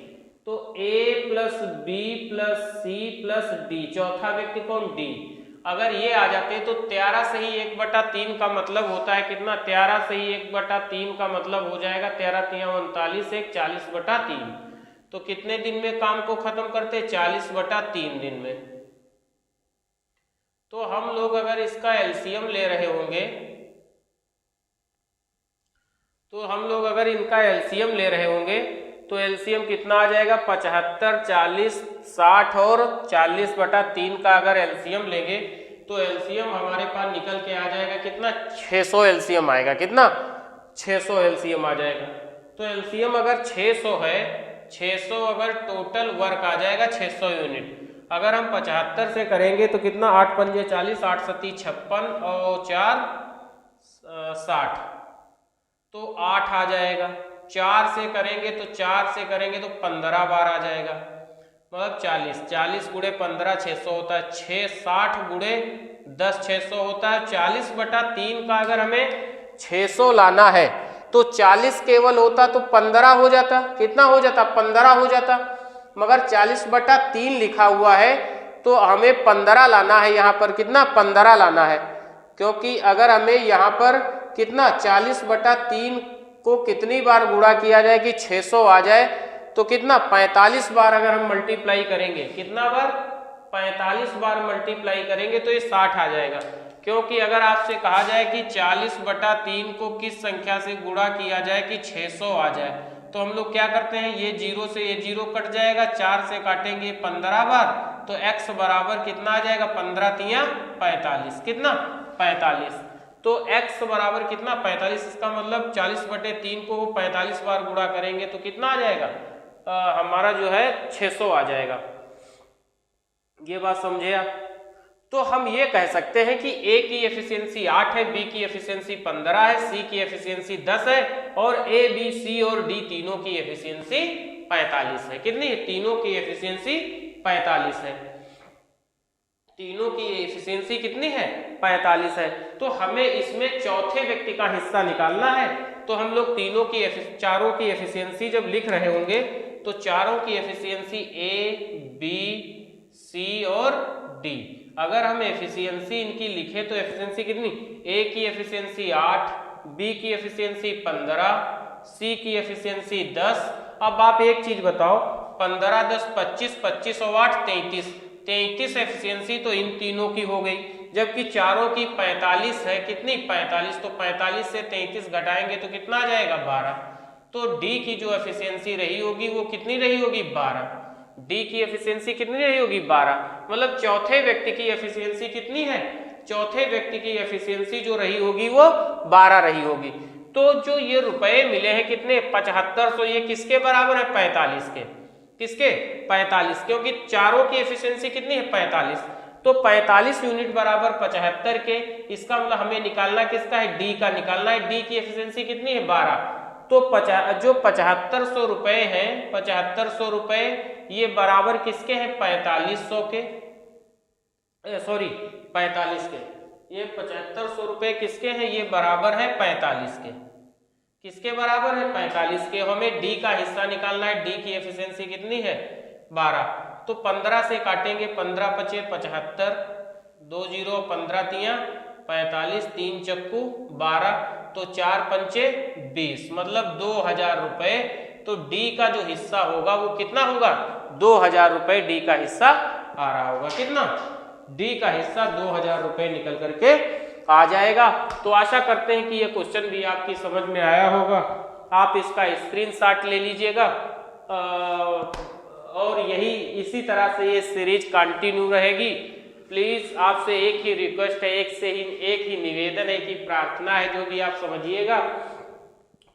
तो A plus B plus C plus D, चौथा व्यक्ति कौन? डी। अगर ये आ जाते तो 13/1/3 का मतलब होता है कितना? 13/1/3 का मतलब हो जाएगा 13×3 = 40/3। तो कितने दिन में काम को खत्म करते? 40/3 दिन में। तो हम लोग अगर इसका एलसीएम ले रहे होंगे तो एलसीएम कितना आ जाएगा? 75, 40, 60 और 40/3 का अगर एलसीएम लेंगे तो एलसीएम हमारे पास निकल के आ जाएगा कितना? 600 एलसीएम आएगा। कितना? 600 एलसीएम आ जाएगा। तो एलसीएम अगर 600 है, 600 अगर टोटल वर्क आ जाएगा 600 यूनिट। अगर हम 75 से करेंगे तो कितना? 8 पंजे 40, 8 सती 56 और 4 60, तो 8 आ जाएगा। 4 से करेंगे तो 15 बार आ जाएगा, मतलब 40 गुणे 15 600 होता है। 60 गुणे 10 600 होता है। 40/3 का अगर हमें 600 लाना है तो 40 केवल होता तो 15 हो जाता। कितना हो जाता? 15 हो जाता। मगर 40/3 लिखा हुआ है तो हमें 15 लाना है। यहाँ पर कितना? 15 लाना है, क्योंकि अगर हमें यहाँ पर कितना 40/3 को कितनी बार गुणा किया जाए कि 600 आ जाए, तो कितना 45 बार अगर हम मल्टीप्लाई करेंगे, कितना बार? 45 बार मल्टीप्लाई करेंगे तो ये 60 आ जाएगा। क्योंकि अगर आपसे कहा जाए कि 40/3 को किस संख्या से गुणा किया जाए कि 600 आ जाए, तो हम लोग क्या करते हैं? ये 0 से ये 0 कट जाएगा, 4 से काटेंगे 15 बार, तो x बराबर कितना आ जाएगा? 15×3 45। कितना? 45। तो x बराबर कितना? 45। इसका मतलब 40/3 को 45 बार गुणा करेंगे तो कितना आ जाएगा? हमारा जो है 600 आ जाएगा। ये बात समझे आप? तो हम ये कह सकते हैं कि A की एफिशिएंसी 8 है, B की एफिशिएंसी 15 है, C की एफिशिएंसी 10 है और A, B, C और D तीनों की एफिशिएंसी 45 है। कितनी? तीनों की एफिशिएंसी 45 है। तीनों की एफिशिएंसी कितनी है? 45 है। तो हमें इसमें चौथे व्यक्ति का हिस्सा निकालना है। तो हम लोग चारों की एफिशिएंसी जब लिख रहे होंगे तो चारों की एफिशिएंसी A, B, C और D, अगर हम एफिशिएंसी इनकी लिखे तो एफिशिएंसी कितनी? A की एफिशिएंसी 8, B की एफिशिएंसी 15, C की एफिशिएंसी 10। अब आप एक चीज बताओ, 15 10 25, 25 और 8 33, 33 एफिशिएंसी तो इन तीनों की हो गई, जबकि चारों की 45 है। कितनी? 45। तो 45 से 33 घटाएंगे तो कितना आ जाएगा? 12। तो D की जो एफिशिएंसी रही होगी वो कितनी रही होगी? 12। D की एफिशिएंसी कितनी रही होगी? 12। मतलब चौथे व्यक्ति की एफिशिएंसी कितनी है? चौथे व्यक्ति की एफिशिएंसी जो रही होगी वो 12 रही होगी। तो जो ये रुपए मिले हैं कितने 7500, ये किसके बराबर है 45 के। किसके 45, क्योंकि चारों की एफिशिएंसी कितनी है 45, तो 45 यूनिट बराबर 75 के। इसका मतलब हमें निकालना किसका है डी का निकालना है। डी की एफिशिएंसी कितनी है 12, तो जो 7500 रुपए हैं 7500 रुपए ये बराबर किसके हैं 4500 के, सॉरी 45 के। ये 7500 रुपए किसके हैं, ये बराबर है 45 के। किसके बराबर है 45 के। हमें डी का हिस्सा निकालना है। डी की एफिशिएंसी कितनी है 12, तो 15 से काटेंगे 15 पचे 75, 2 0 15 तिया 45, 3 चक्कू 12, तो 4 पंचे 20, मतलब 2000 रुपए। तो डी का जो हिस्सा होगा वो कितना होगा 2000 रुपए डी का हिस्सा आ रहा होगा। कितना डी का हिस्सा 2000 रुपए निकल करके आ जाएगा। तो आशा करते हैं कि ये क्वेश्चन भी आपकी समझ में आया होगा। आप इसका स्क्रीनशॉट ले लीजिएगा और यही इसी तरह से ये सीरीज कंटिन्यू रहेगी। प्लीज आपसे एक ही रिक्वेस्ट है, एक ही निवेदन है कि प्रार्थना है, जो भी आप समझिएगा।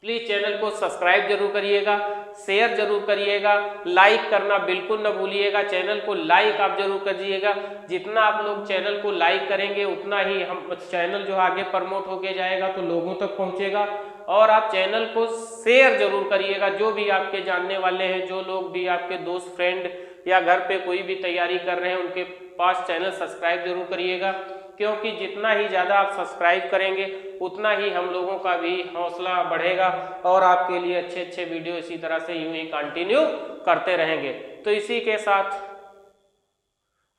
प्लीज चैनल को सब्सक्राइब जरूर करिएगा, शेयर जरूर करिएगा, लाइक करना बिल्कुल न भूलिएगा। चैनल को लाइक आप जरूर करिएगा। जितना आप लोग चैनल को लाइक करेंगे उतना ही हम चैनल जो आगे प्रमोट होके जाएगा तो लोगों तक पहुंचेगा। और आप चैनल को शेयर जरूर करिएगा, जो भी आपके जानने वाले हैं, जो लोग भी आपके दोस्त फ्रेंड या घर पे कोई भी तैयारी कर रहे हैं उनके पास चैनल सब्सक्राइब जरूर करिएगा, क्योंकि जितना ही ज़्यादा आप सब्सक्राइब करेंगे उतना ही हम लोगों का भी हौसला बढ़ेगा और आपके लिए अच्छे अच्छे वीडियो इसी तरह से यूं ही कंटिन्यू करते रहेंगे। तो इसी के साथ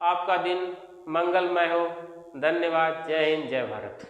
आपका दिन मंगलमय हो। धन्यवाद। जय हिंद, जय भारत।